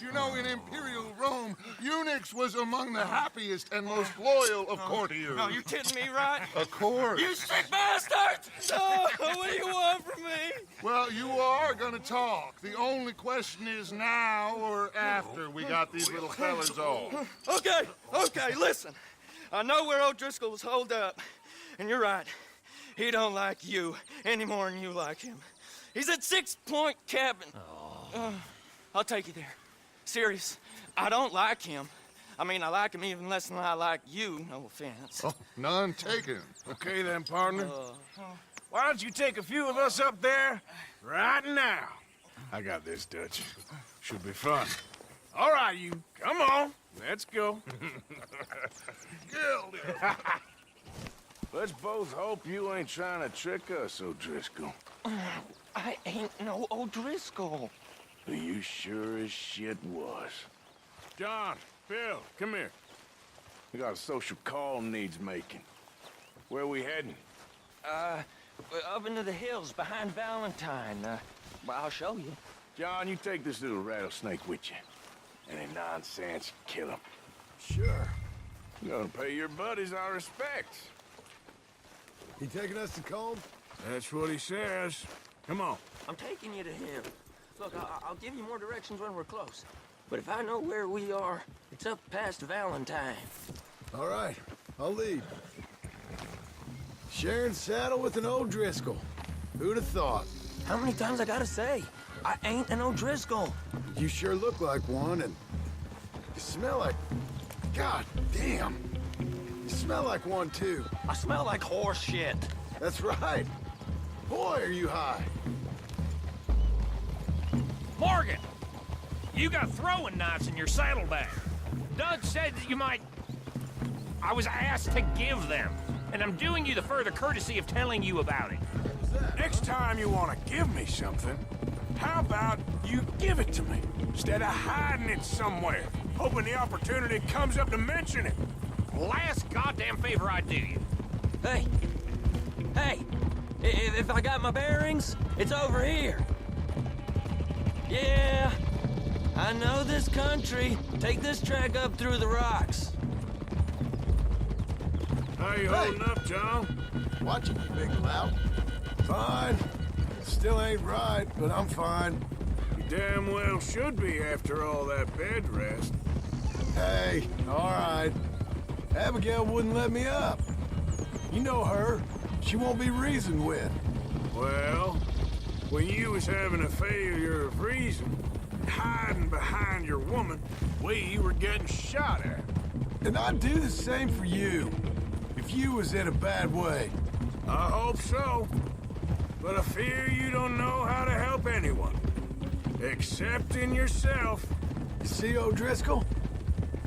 You know, in Imperial Rome, eunuchs was among the happiest and most loyal of courtiers. No, you're kidding me, right? Of course. You sick bastard! Oh, what do you want from me? Well, you are gonna talk. The only question is now or after we got these little fellas off. Okay, listen. I know where O'Driscoll was holed up, and you're right. He don't like you any more than you like him. He's at 6 Point Cabin. I'll take you there. Serious, I don't like him. I mean, I like him even less than I like you, no offense. Oh, none taken. Okay then, partner. Why don't you take a few of us up there right now? I got this, Dutch. Should be fun. All right, you. Come on. Let's go. Let's both hope you ain't trying to trick us, O'Driscoll. I ain't no O'Driscoll. You sure as shit was. John, Bill, come here. We got a social call needs making. Where we heading? Up into the hills behind Valentine. Well, I'll show you. John, you take this little rattlesnake with you. Any nonsense, kill him. Sure. You're gonna pay your buddies our respects. He taking us to Combe? That's what he says. Come on. I'm taking you to him. Look, I'll give you more directions when we're close. But if I know where we are, it's up past Valentine. All right, I'll lead. Sharing saddle with an O'Driscoll. Who'd have thought? How many times I gotta say? I ain't an O'Driscoll. You sure look like one, and you smell like... God damn. You smell like one, too. I smell like horse shit. That's right. Boy, are you high. Morgan! You got throwing knives in your saddlebag. Doug said that you might... I was asked to give them, and I'm doing you the further courtesy of telling you about it. Next time you want to give me something, how about you give it to me, instead of hiding it somewhere? hoping the opportunity comes up to mention it. Last goddamn favor I do you. Hey! Hey! If I got my bearings, it's over here. Yeah, I know this country. Take this track up through the rocks. How you holding up, John? Watching you, big lout. Fine. Still ain't right, but I'm fine. You damn well should be after all that bed rest. Hey, all right. Abigail wouldn't let me up. You know her. She won't be reasoned with. Well, when you was having a failure of reason, hiding behind your woman, we were getting shot at. And I'd do the same for you, if you was in a bad way. I hope so. But I fear you don't know how to help anyone. Except in yourself. You see, O'Driscoll?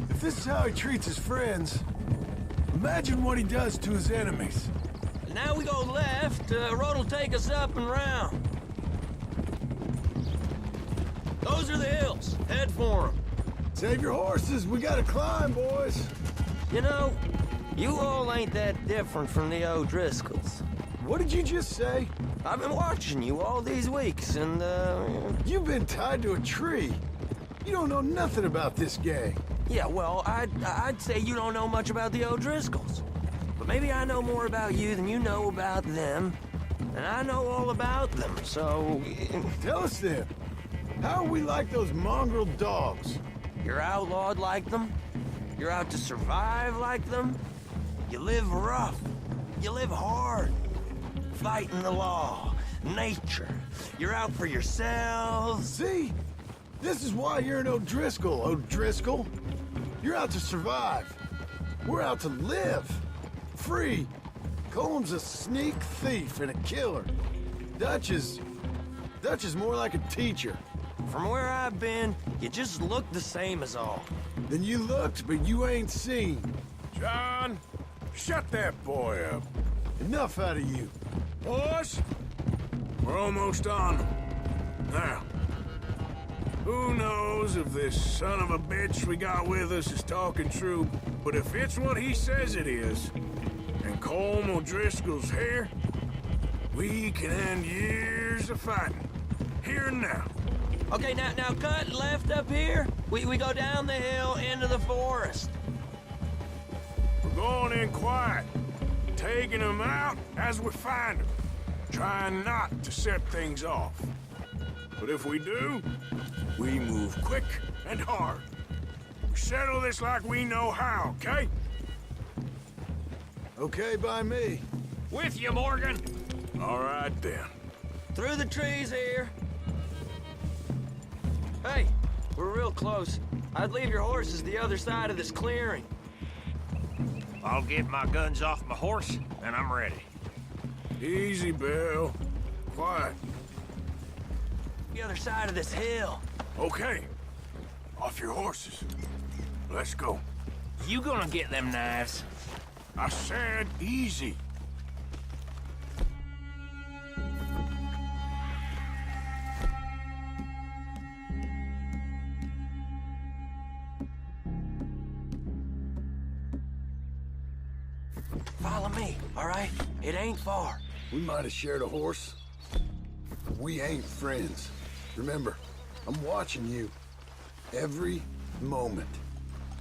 If this is how he treats his friends, imagine what he does to his enemies. Now we go left, road'll take us up and round. Those are the hills. Head for them. Save your horses, we gotta climb, boys. You know, you all ain't that different from the O'Driscolls. What did you just say? I've been watching you all these weeks, and, You've been tied to a tree. You don't know nothing about this gang. Yeah, well, I'd say you don't know much about the O'Driscolls. But maybe I know more about you than you know about them. And I know all about them, so... Tell us then. How are we like those mongrel dogs? You're outlawed like them. You're out to survive like them. You live rough. You live hard. Fighting the law. Nature. You're out for yourselves. See? This is why you're an O'Driscoll, O'Driscoll. You're out to survive. We're out to live. Free. Coleman's a sneak thief and a killer. Dutch is more like a teacher. From where I've been, you just look the same as all. Then you looked, but you ain't seen. John, shut that boy up. Enough out of you. Boys, we're almost on them. Now, who knows if this son of a bitch we got with us is talking true, but if it's what he says it is, and Colm O'Driscoll's here, we can end years of fighting. Here and now. Okay, now cut left up here. We go down the hill into the forest. We're going in quiet, taking them out as we find them, trying not to set things off. But if we do, we move quick and hard. We settle this like we know how, okay? Okay by me. With you, Morgan. All right, then. Through the trees here. Hey, we're real close. I'd leave your horses the other side of this clearing. I'll get my guns off my horse, and I'm ready. Easy, Bill. Quiet. The other side of this hill. Okay. Off your horses. Let's go. You gonna get them knives? I said easy. Follow me, all right? It ain't far. We might have shared a horse. But we ain't friends. Remember, I'm watching you. Every moment.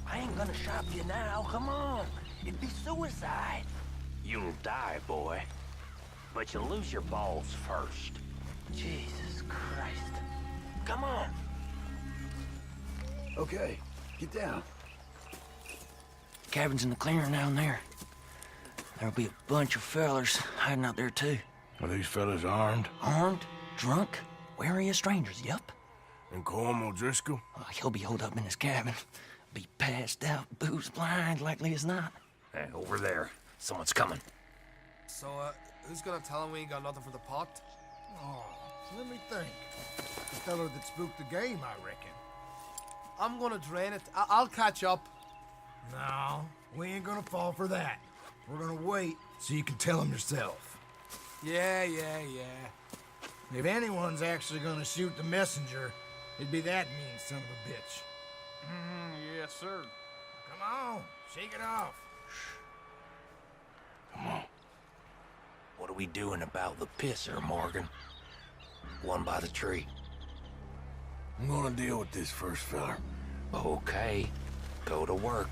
I ain't gonna shop you now, come on. It'd be suicide. You'll die, boy. But you'll lose your balls first. Jesus Christ. Come on. Okay, get down. Cabin's in the clearing down there. There'll be a bunch of fellers hiding out there, too. Are these fellas armed? Armed, drunk, wary of strangers, yup. And Colm O'Driscoll? He'll be holed up in his cabin. Be passed out, booze blind, likely as not. Hey, over there. Someone's coming. So, who's gonna tell him we ain't got nothing for the pot? Oh, let me think. The fellow that spooked the game, I reckon. I'm gonna drain it. I'll catch up. No, we ain't gonna fall for that. We're gonna wait so you can tell him yourself. Yeah. If anyone's actually gonna shoot the messenger, it'd be that mean son of a bitch. Yes, sir. Come on, shake it off. Come on. What are we doing about the pisser, Morgan? One by the tree. I'm gonna deal with this first feller. Okay. Go to work.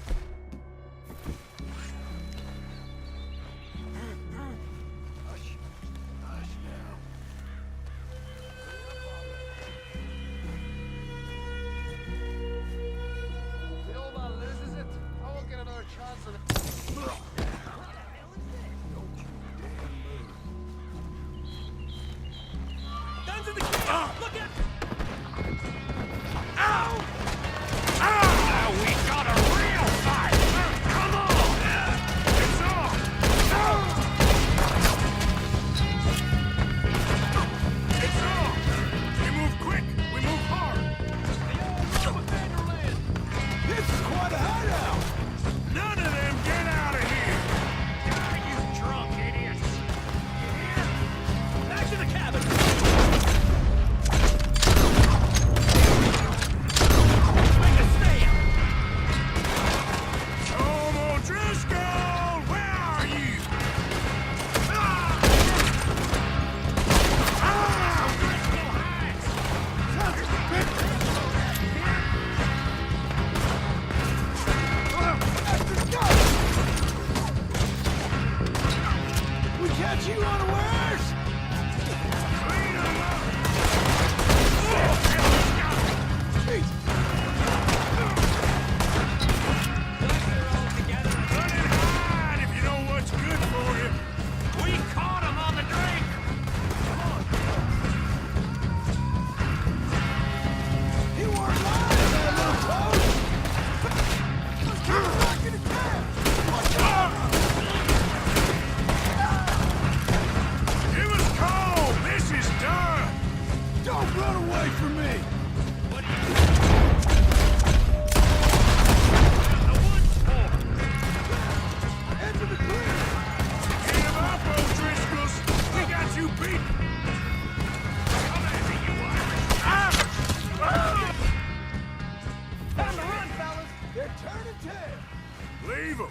Leave him.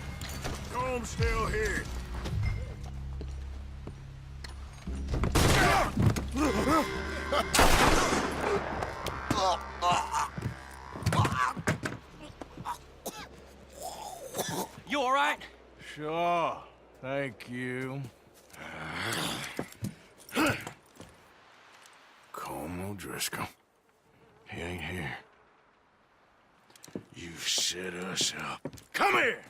Comb's still here. You all right? Sure. Thank you. Colm O'Driscoll. He ain't here. You set us up. Come here!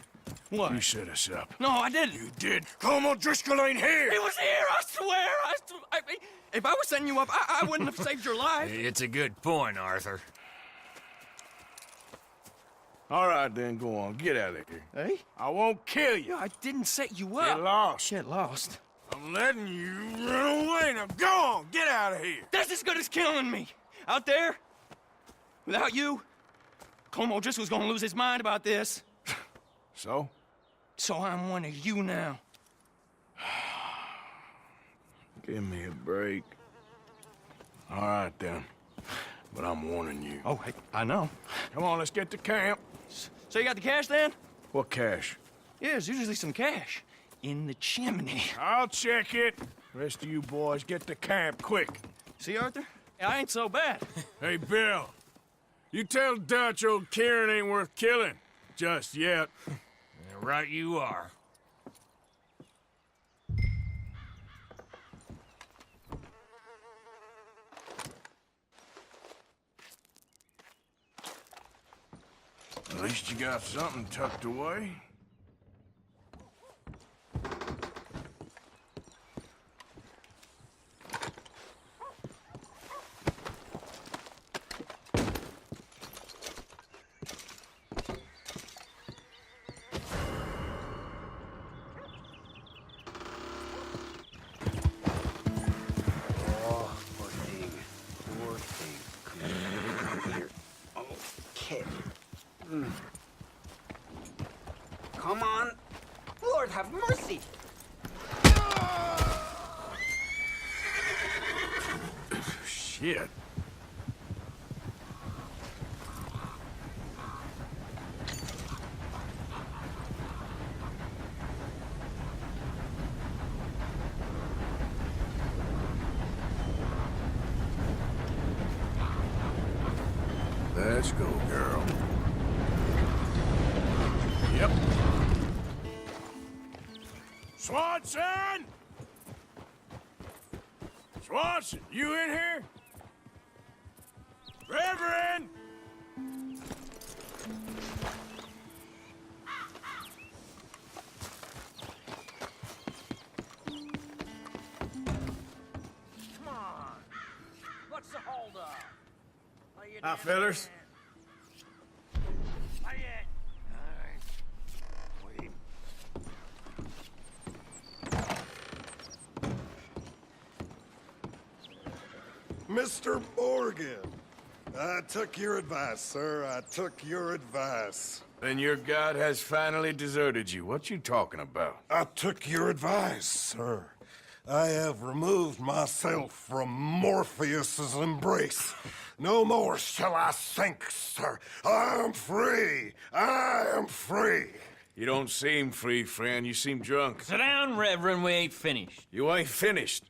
What? You set us up. No, I didn't. You did. Colm O'Driscoll ain't here! He was here, I swear! If I was setting you up, I wouldn't have saved your life. It's a good point, Arthur. All right, then, go on. Get out of here. Hey? I won't kill you. I didn't set you up. Get lost. Get lost. I'm letting you run away. Now go on. Get out of here. That's as good as killing me. Out there, without you, Colm O'Driscoll's gonna lose his mind about this. So? So I'm one of you now. Give me a break. All right, then. But I'm warning you. Oh, hey, I know. Come on, let's get to camp. So you got the cash, then? What cash? Yeah, there's usually some cash. In the chimney. I'll check it. Rest of you boys, get to camp, quick. See, Arthur? I ain't so bad. Hey, Bill. You tell Dutch old Kieran ain't worth killing. Just yet. Right you are. At least you got something tucked away. Come on. Lord, have mercy. Shit. Let's go, girl. Yep. Swanson! Swanson, you in here? Reverend! Come on. What's the holdup? Hi, fellas. Not yet. All right. Wait. Mr. Morgan, I took your advice, sir. I took your advice. Then your god has finally deserted you. What you talking about? I took your advice, sir. I have removed myself from Morpheus's embrace. No more shall I sink, sir. I am free. I am free. You don't seem free, friend. You seem drunk. Sit down, Reverend. We ain't finished. You ain't finished.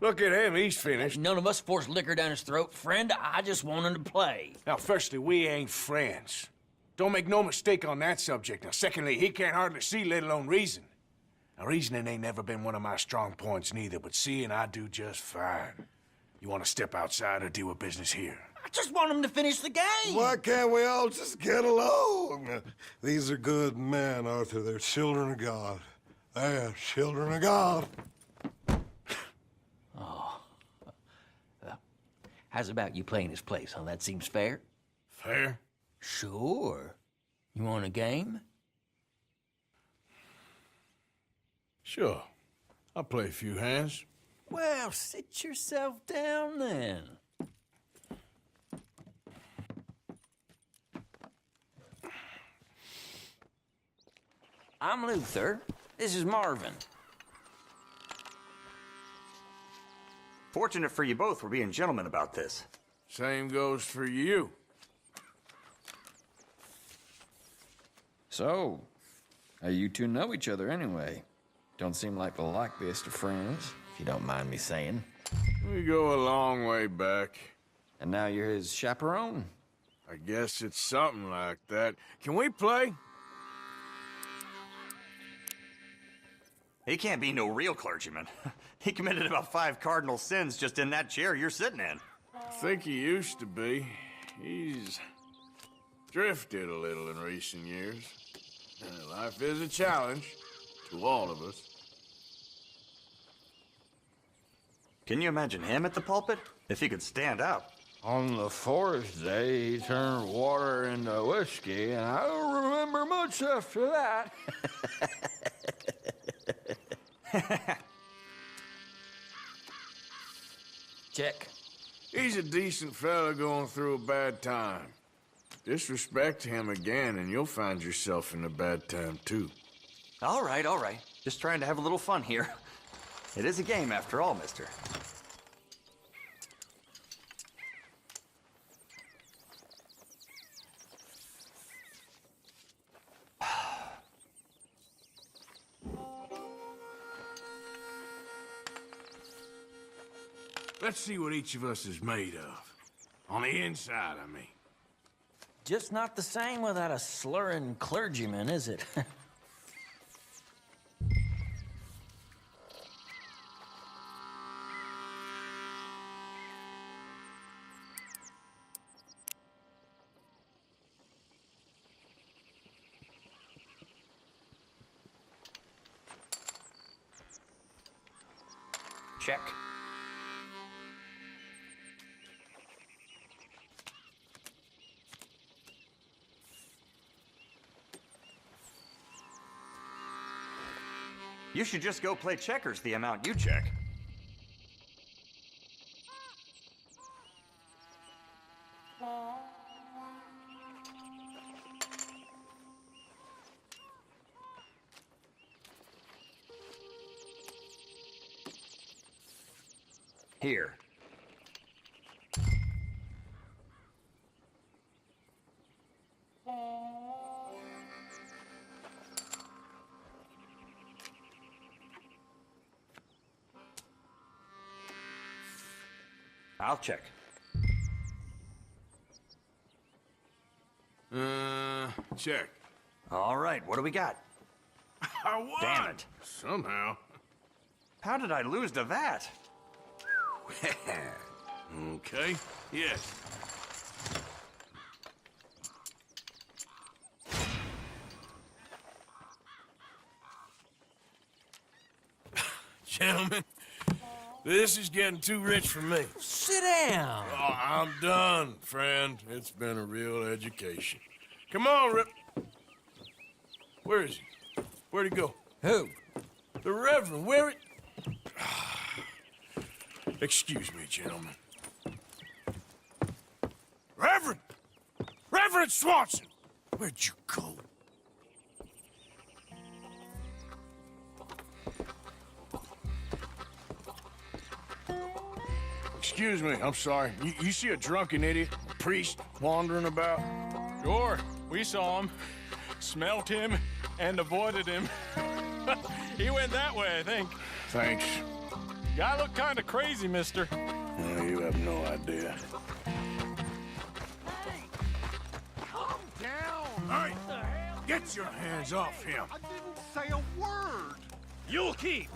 Look at him. He's finished. None of us forced liquor down his throat, friend. I just want him to play. Now, firstly, we ain't friends. Don't make no mistake on that subject. Now, secondly, he can't hardly see, let alone reason. Now, reasoning ain't never been one of my strong points neither, but seeing I do just fine. You want to step outside or deal with business here? I just want him to finish the game. Why can't we all just get along? These are good men, Arthur. They're children of God. They're children of God. Oh. How's about you playing his place, huh? That seems fair? Fair? Sure. You want a game? Sure. I'll play a few hands. Well, sit yourself down then. I'm Luther. This is Marvin. Fortunate for you both we're being gentlemen about this. Same goes for you. So, how you two know each other anyway? Don't seem like the likeliest of friends, if you don't mind me saying. We go a long way back. And now you're his chaperone? I guess it's something like that. Can we play? He can't be no real clergyman. He committed about 5 cardinal sins just in that chair you're sitting in. I think he used to be. He's drifted a little in recent years. Life is a challenge to all of us. Can you imagine him at the pulpit? If he could stand up. On the 4th day, he turned water into whiskey, and I don't remember much after that. Check. He's a decent fella going through a bad time. Disrespect him again, and you'll find yourself in a bad time, too. All right, all right. Just trying to have a little fun here. It is a game, after all, mister. Let's see what each of us is made of. On the inside, I mean. Just not the same without a slurring clergyman, is it? Check. You should just go play checkers the amount you check. Here. I'll check. Check. All right, what do we got? I won! Damn it. Somehow. How did I lose to that? Okay, yes. Gentlemen, this is getting too rich for me. Sit down. Oh, I'm done, friend. It's been a real education. Come on, Rip. Where is he? Where'd he go? Who? The Reverend. Where it? Excuse me, gentlemen. Reverend! Reverend Swanson! Where'd you go? Excuse me, I'm sorry. You see a drunken idiot, a priest, wandering about? Sure, we saw him, smelt him, and avoided him. He went that way, I think. Thanks. Guy looked kind of crazy, mister. No, you have no idea. Calm down! Hey! Get your hands off him! I didn't say a word! You'll keep.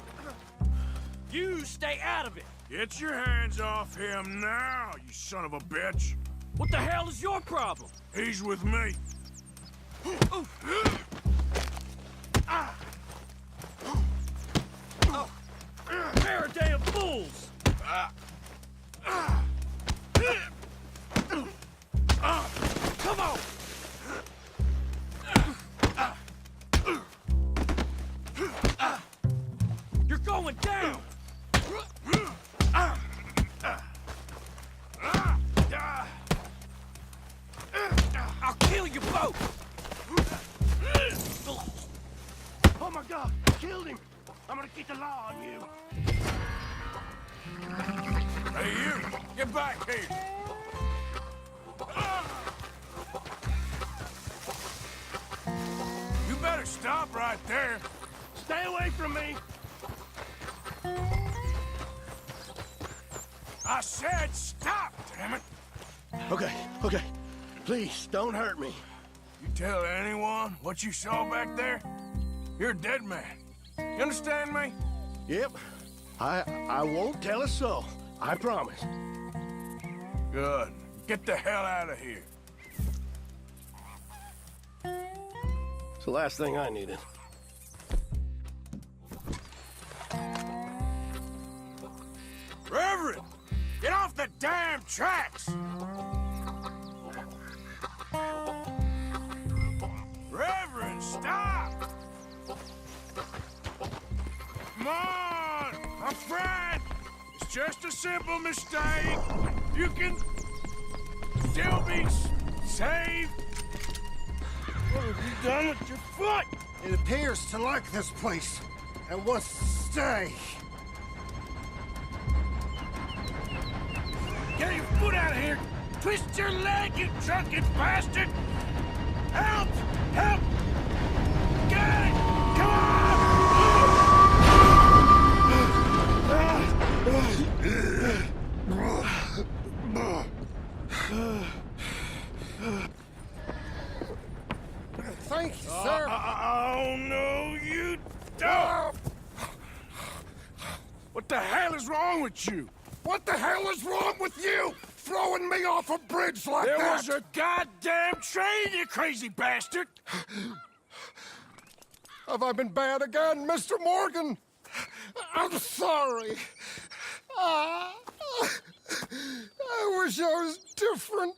You stay out of it. Get your hands off him now, you son of a bitch! What the hell is your problem? He's with me. Faraday of fools! Come on! You're going down! I'll kill you both! Oh my God! Killed him! I'm gonna keep the law on you! Hey, you! Get back here! You better stop right there! Stay away from me! I said stop, damn it! Okay, okay. Please, don't hurt me. You tell anyone what you saw back there, you're a dead man. You understand me? Yep. I won't tell a soul. I promise. Good. Get the hell out of here. It's the last thing I needed. Reverend! Get off the damn tracks! Reverend, stop! Come on! My friend! It's just a simple mistake. You can still be saved. What have you done with your foot? It appears to like this place and wants to stay. Get your foot out of here! Twist your leg, you drunken bastard! Help! Help! Get it! Come on! Thank you, sir. Oh, no, you don't! What the hell is wrong with you? What the hell is wrong with you? Throwing me off a bridge like that? There was a goddamn train, you crazy bastard! Have I been bad again, Mr. Morgan? I'm sorry. I wish I was different.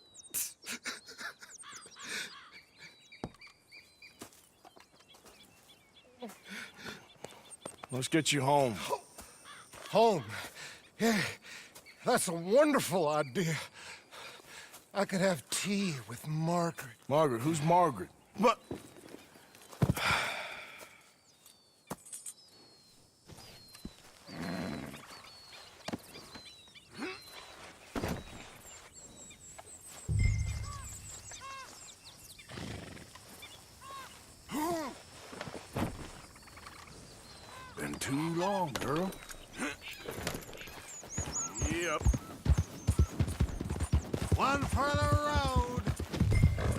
Let's get you home. Home? Yeah, that's a wonderful idea. I could have tea with Margaret. Margaret? Who's Margaret? But... Been too long, girl. Yep. One for the road.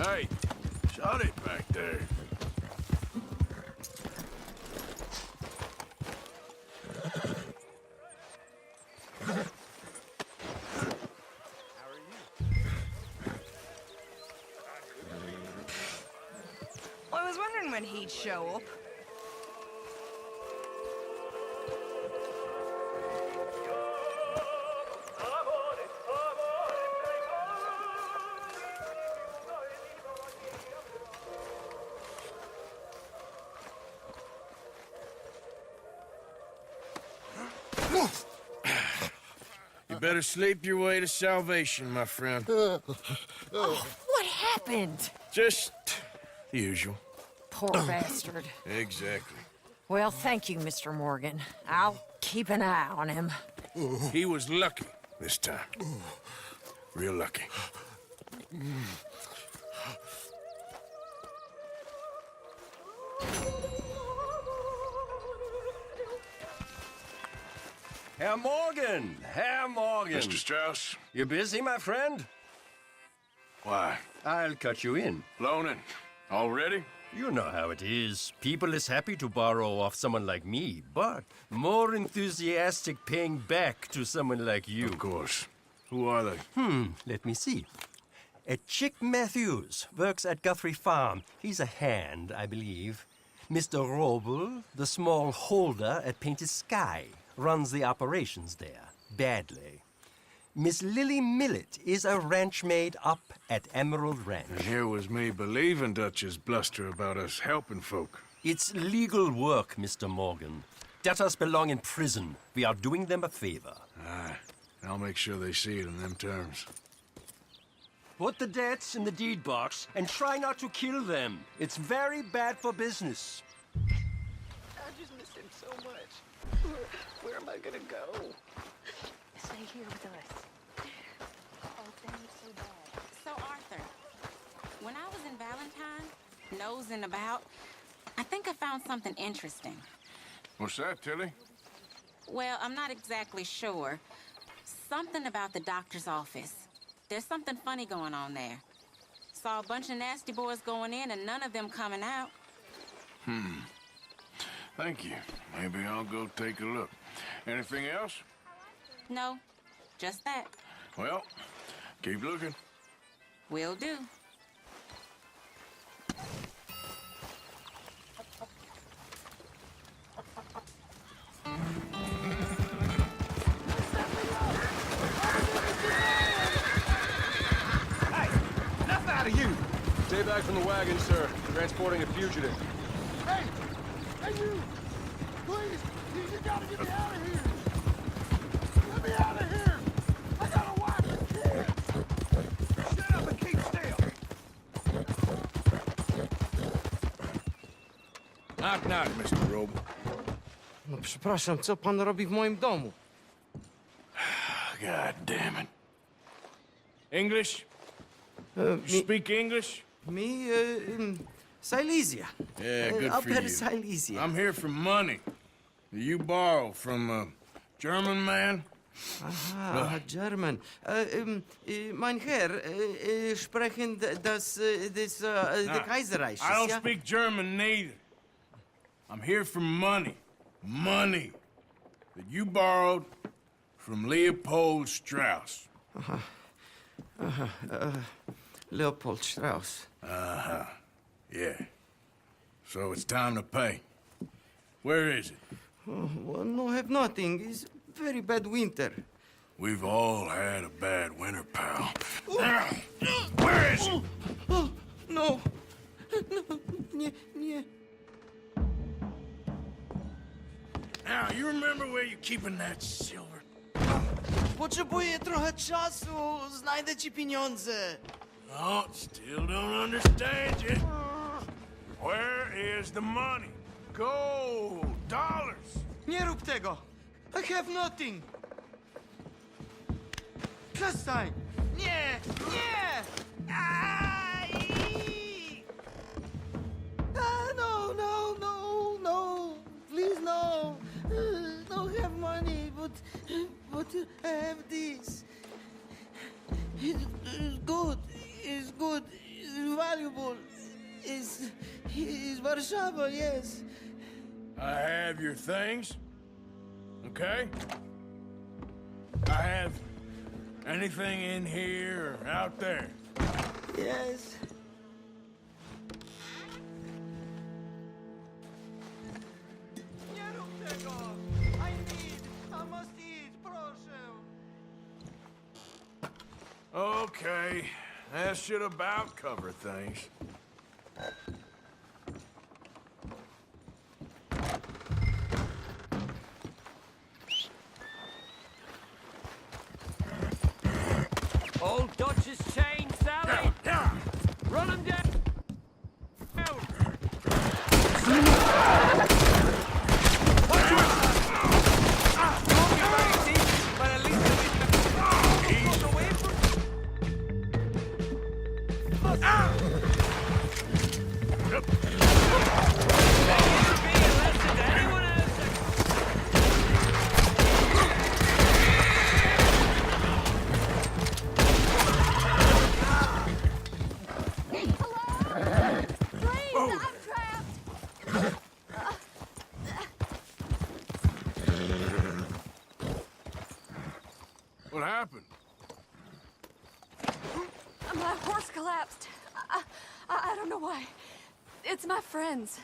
Hey, Shut it back there. I was wondering when he'd show up. You better sleep your way to salvation, my friend. What happened? Just the usual. Poor bastard. Exactly. Well, thank you, Mr. Morgan. I'll keep an eye on him. He was lucky this time. Real lucky. Herr Morgan! Herr Morgan! Mr. Strauss? You busy, my friend? Why? I'll cut you in. Loaning. Already? You know how it is. People is happy to borrow off someone like me, but more enthusiastic paying back to someone like you. Of course. Who are they? Let me see. Chick Matthews works at Guthrie Farm. He's a hand, I believe. Mr. Roble, the small holder at Painted Sky, runs the operations there, badly. Miss Lily Millet is a ranch maid up at Emerald Ranch. And here was me believing Dutch's bluster about us helping folk. It's legal work, Mr. Morgan. Debtors belong in prison. We are doing them a favor. Aye. I'll make sure they see it in them terms. Put the debts in the deed box and try not to kill them. It's very bad for business. I just miss him so much. Where am I gonna go? Stay here with us. Oh, things so bad. So, Arthur, when I was in Valentine, nosing about, I think I found something interesting. What's that, Tilly? Well, I'm not exactly sure. Something about the doctor's office. There's something funny going on there. Saw a bunch of nasty boys going in and none of them coming out. Thank you. Maybe I'll go take a look. Anything else? No, just that. Well, keep looking. Will do. Enough out of you! Stay back from the wagon, sir. Transporting a fugitive. Hey! Hey, you! Please! You gotta get me out of here! Let me out of here! I got a wife and kids! Shut up and keep still! Knock, knock, Mr. Robe. No, przepraszam, co pan robi w moim domu? God damn it. English? You speak English? Me, Silesia. Yeah, good for Upper you. Silesia. I'm here for money. You borrow from a German man? Aha, German. Mein Herr, sprechen das the Kaiserreich. I don't speak German neither. I'm here for money. Money that you borrowed from Leopold Strauss. Leopold Strauss. Yeah. So it's time to pay. Where is it? Well, no, have nothing. It's very bad winter. We've all had a bad winter, pal. Where is it? No. No, nie. Now, you remember where you're keeping that silver? Potrzebuję trochę czasu. Znajdę ci pieniądze. Oh, still don't understand you. Where is the money? Gold, dollars. Nie rób tego. I have nothing. Przestań. Nie. Aj! No. Please, no. Don't have money, but I have this. It's good. It's valuable. He's Warszawa, yes. I have your things, okay? I have anything in here or out there. Yes. Okay, that should about cover things. Old Dutch's chain, Sally! Run him down! What happened? My horse collapsed. I don't know why. It's my friends.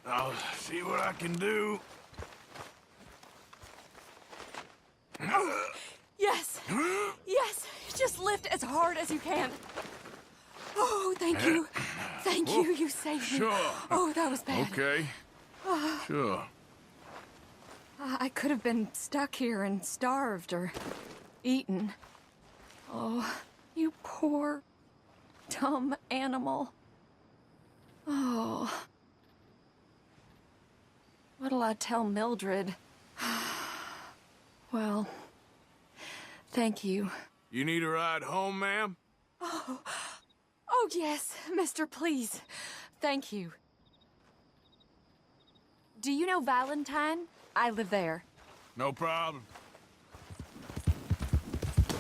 I'll see what I can do. Yes. Yes. Just lift as hard as you can. Oh, thank you. Thank you. You saved me. Sure. Oh, that was bad. Okay. Sure. I could have been stuck here and starved or eaten. Oh, you poor, dumb animal. Oh. What'll I tell Mildred? Well, thank you. You need a ride home, ma'am? Oh, yes, mister, please. Thank you. Do you know Valentine? I live there. No problem.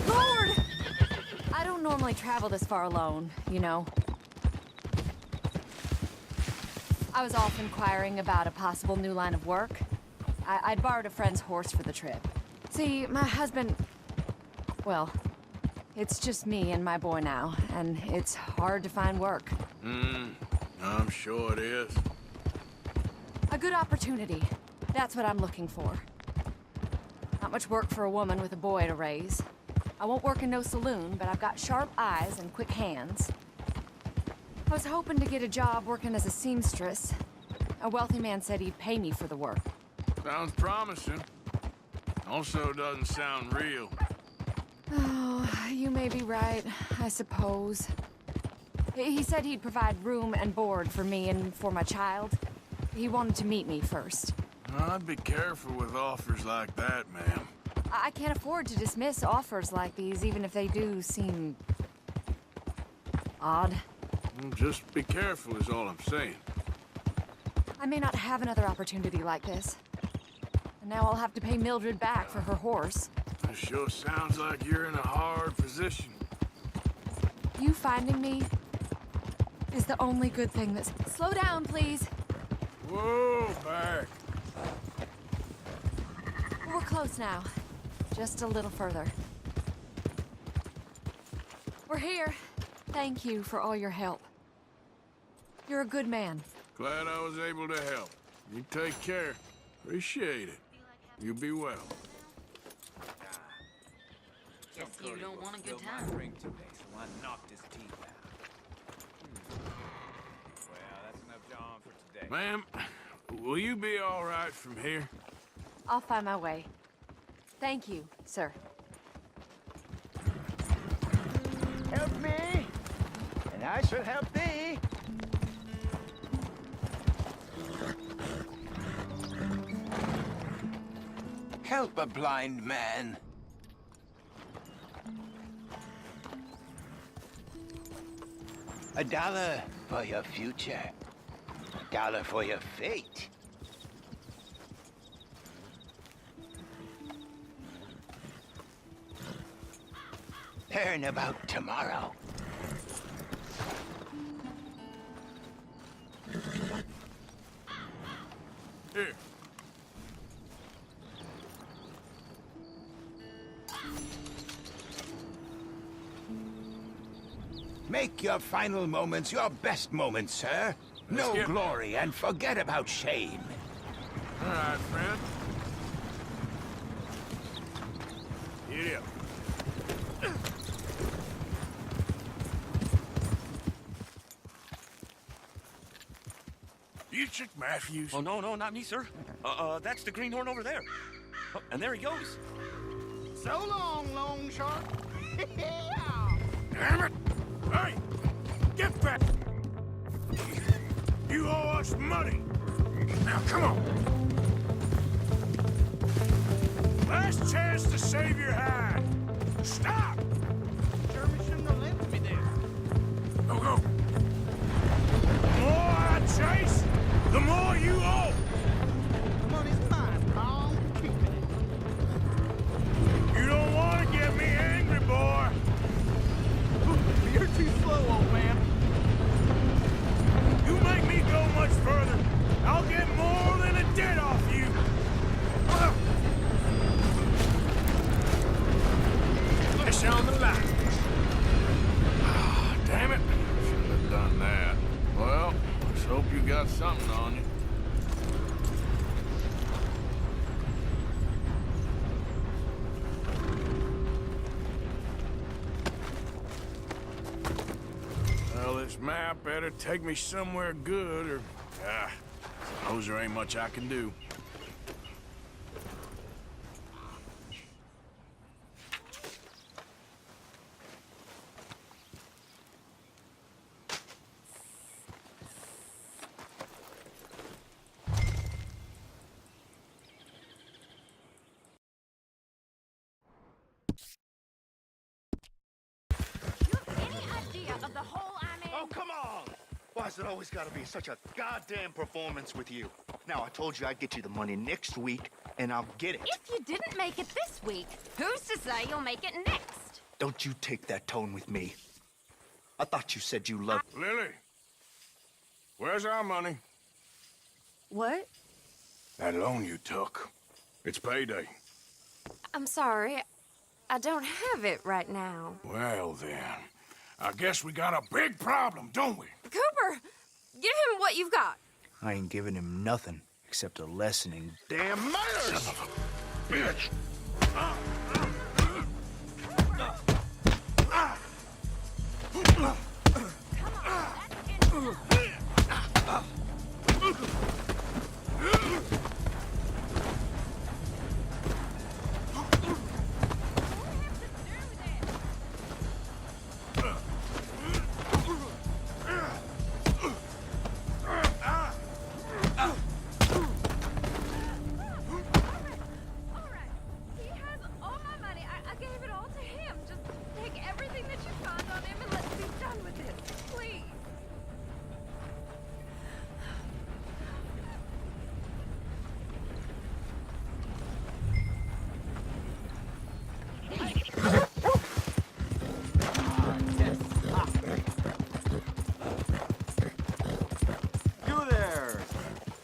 Lord! I don't normally travel this far alone, you know. I was off inquiring about a possible new line of work. I'd borrowed a friend's horse for the trip. See, my husband... Well, it's just me and my boy now, and it's hard to find work. I'm sure it is. A good opportunity. That's what I'm looking for. Not much work for a woman with a boy to raise. I won't work in no saloon, but I've got sharp eyes and quick hands. I was hoping to get a job working as a seamstress. A wealthy man said he'd pay me for the work. Sounds promising. Also doesn't sound real. Oh, you may be right, I suppose. He said he'd provide room and board for me and for my child. He wanted to meet me first. I'd be careful with offers like that, ma'am. I can't afford to dismiss offers like these, even if they do seem... odd. Just be careful is all I'm saying. I may not have another opportunity like this. And now I'll have to pay Mildred back for her horse. It sure sounds like you're in a hard position. You finding me is the only good thing that's... Slow down, please. Whoa, back. We're close now. Just a little further. We're here. Thank you for all your help. You're a good man. Glad I was able to help. You take care. Appreciate it. You be well. Guess you don't want a good time. Drink today, so I knocked his teeth out. Well, that's enough John for today. Ma'am, will you be all right from here? I'll find my way. Thank you, sir. Help me, and I shall help thee. Help a blind man. $1 for your future. $1 for your fate. Learn about tomorrow. Here. Make your final moments your best moments, sir. No glory and forget about shame. All right, friend. Giddy up. You Chick Matthews? Oh, no, not me, sir. That's the greenhorn over there. Oh, and there he goes. So long, long shot. Damn it! Hey! Get back! You owe us money! Now, come on! Last chance to save your hide! Stop! Jeremy shouldn't have left me there. Go! The more I chase, the more you owe! The money's mine, pal. I'm keeping it. You don't want to get me angry, boy! You're too slow, old man. You make me go much further, I'll get more than a debt off you! Fish on the line. Ah, damn it. Shouldn't have done that. Well, let's hope you got something on you. Well, this map better take me somewhere good, or... suppose there ain't much I can do. Oh, come on! Why's it always gotta be such a goddamn performance with you? Now, I told you I'd get you the money next week, and I'll get it. If you didn't make it this week, who's to say you'll make it next? Don't you take that tone with me. I thought you said you loved... Lily, where's our money? What? That loan you took. It's payday. I'm sorry. I don't have it right now. Well, then. I guess we got a big problem, don't we? Cooper, give him what you've got. I ain't giving him nothing except a lessening. Damn manners! Son of a bitch!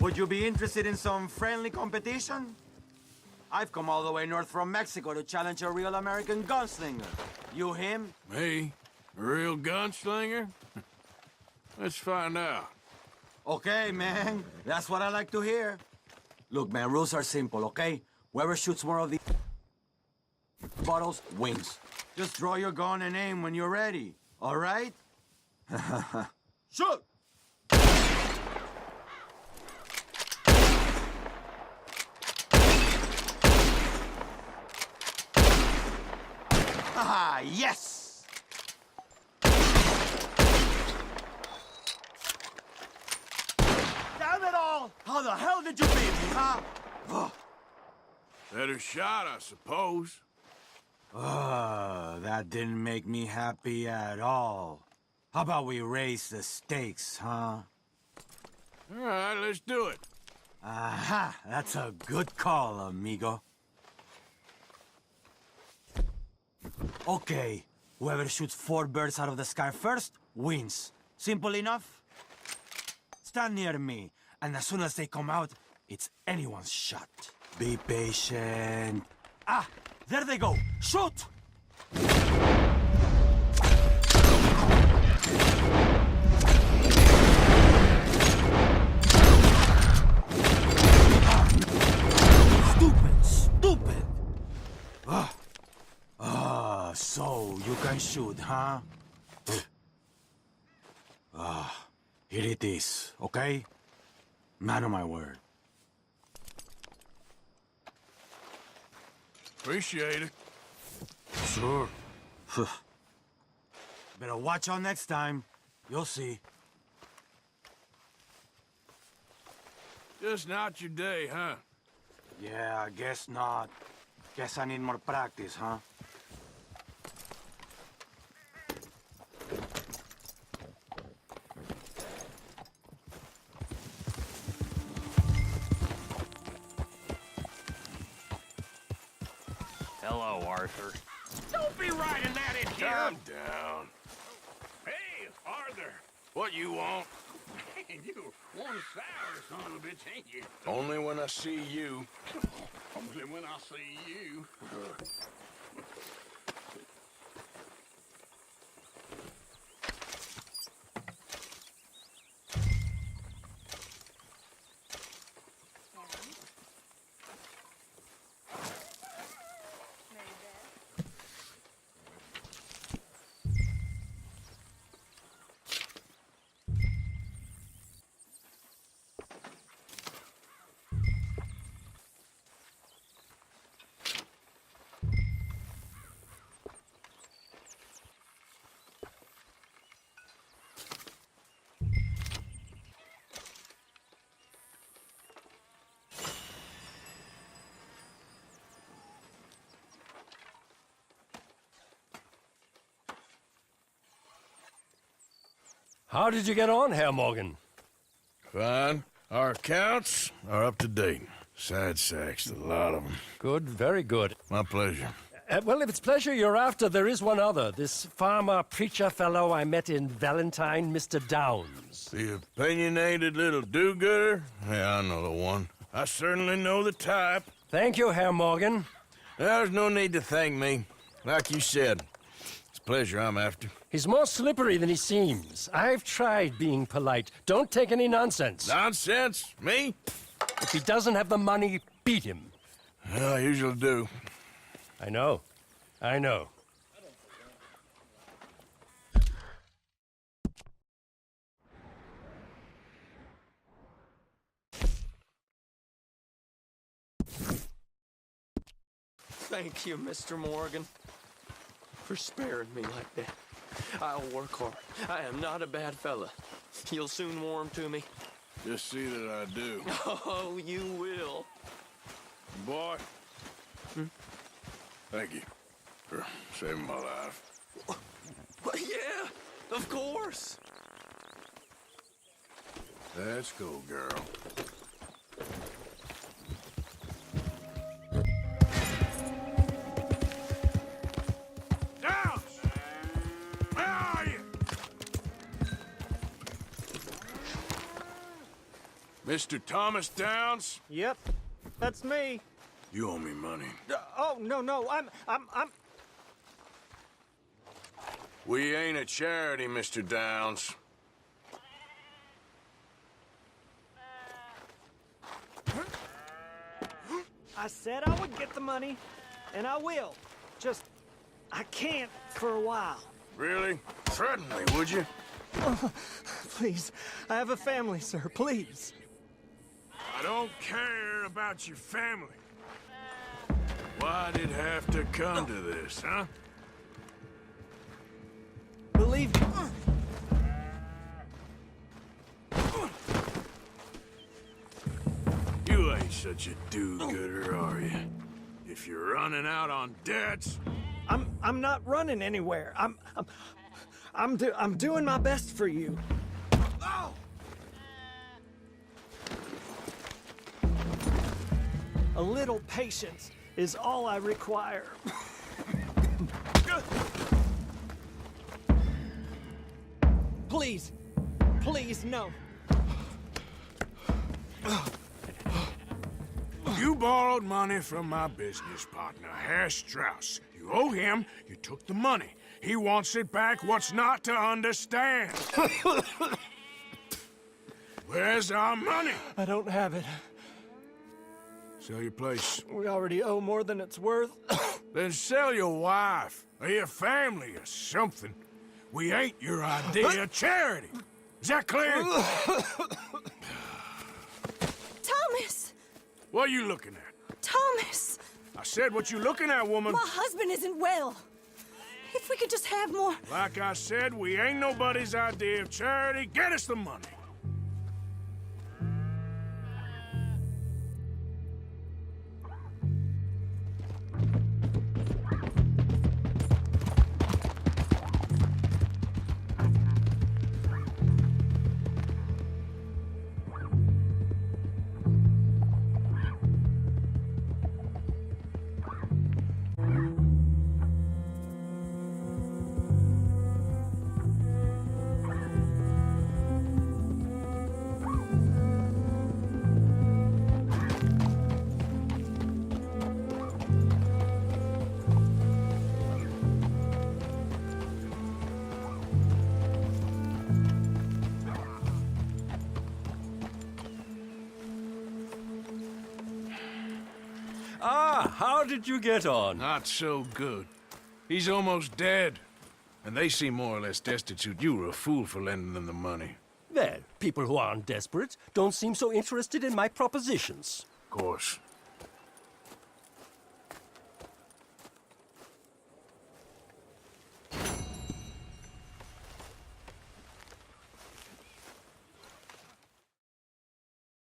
Would you be interested in some friendly competition? I've come all the way north from Mexico to challenge a real American gunslinger. You him? Me? A real gunslinger? Let's find out. Okay, man. That's what I like to hear. Look, man, rules are simple, okay? Whoever shoots more of the bottles wins. Just draw your gun and aim when you're ready, all right? Shoot! Ah, yes! Damn it all! How the hell did you beat me, huh? Better shot, I suppose. That didn't make me happy at all. How about we raise the stakes, huh? All right, let's do it. Aha! That's a good call, amigo. Okay, whoever shoots 4 birds out of the sky first wins. Simple enough? Stand near me, and as soon as they come out, it's anyone's shot. Be patient. Ah, there they go. Shoot! Stupid! So you can shoot, huh? Here it is, okay? Man of my word. Appreciate it. Sure. Better watch out next time. You'll see. Just not your day, huh? Yeah, I guess not. Guess I need more practice, huh? Hello, Arthur. Don't be riding that in here! Calm down. Hey, Arthur! What you want? Man, you one sour son of a bitch, ain't you? Only when I see you. Only when I see you. How did you get on, Herr Morgan? Fine. Our accounts are up to date. Sad sacks, a lot of them. Good, very good. My pleasure. Well, if it's pleasure you're after, there is one other. This farmer preacher fellow I met in Valentine, Mr. Downs. The opinionated little do-gooder? Yeah, I know the one. I certainly know the type. Thank you, Herr Morgan. There's no need to thank me. Like you said, it's pleasure I'm after. He's more slippery than he seems. I've tried being polite. Don't take any nonsense. Nonsense? Me? If he doesn't have the money, beat him. Well, I usually do. I know. I know. Thank you, Mr. Morgan, for sparing me like that. I'll work hard. I am not a bad fella. You'll soon warm to me. Just see that I do. Oh, you will. Boy. Thank you for saving my life. Well, yeah, of course. Let's go, girl. Mr. Thomas Downs? Yep, that's me. You owe me money. Oh, no, I'm... We ain't a charity, Mr. Downs. I said I would get the money, and I will. Just, I can't for a while. Really? Threaten me, would you? Oh, please, I have a family, sir, please. I don't care about your family. Why'd it have to come to this, huh? Believe me. You ain't such a do-gooder, are you? If you're running out on debts... I'm not running anywhere. I'm doing my best for you. A little patience is all I require. Please, no. You borrowed money from my business partner, Herr Strauss. You owe him, you took the money. He wants it back. What's not to understand? Where's our money? I don't have it. Sell your place. We already owe more than it's worth. Then sell your wife, or your family, or something. We ain't your idea of charity. Is that clear? Thomas! What are you looking at? Thomas! I said, what you looking at, woman? My husband isn't well. If we could just have more... Like I said, we ain't nobody's idea of charity. Get us the money. How did you get on? Not so good. He's almost dead. And they seem more or less destitute. You were a fool for lending them the money. Well, people who aren't desperate don't seem so interested in my propositions. Of course.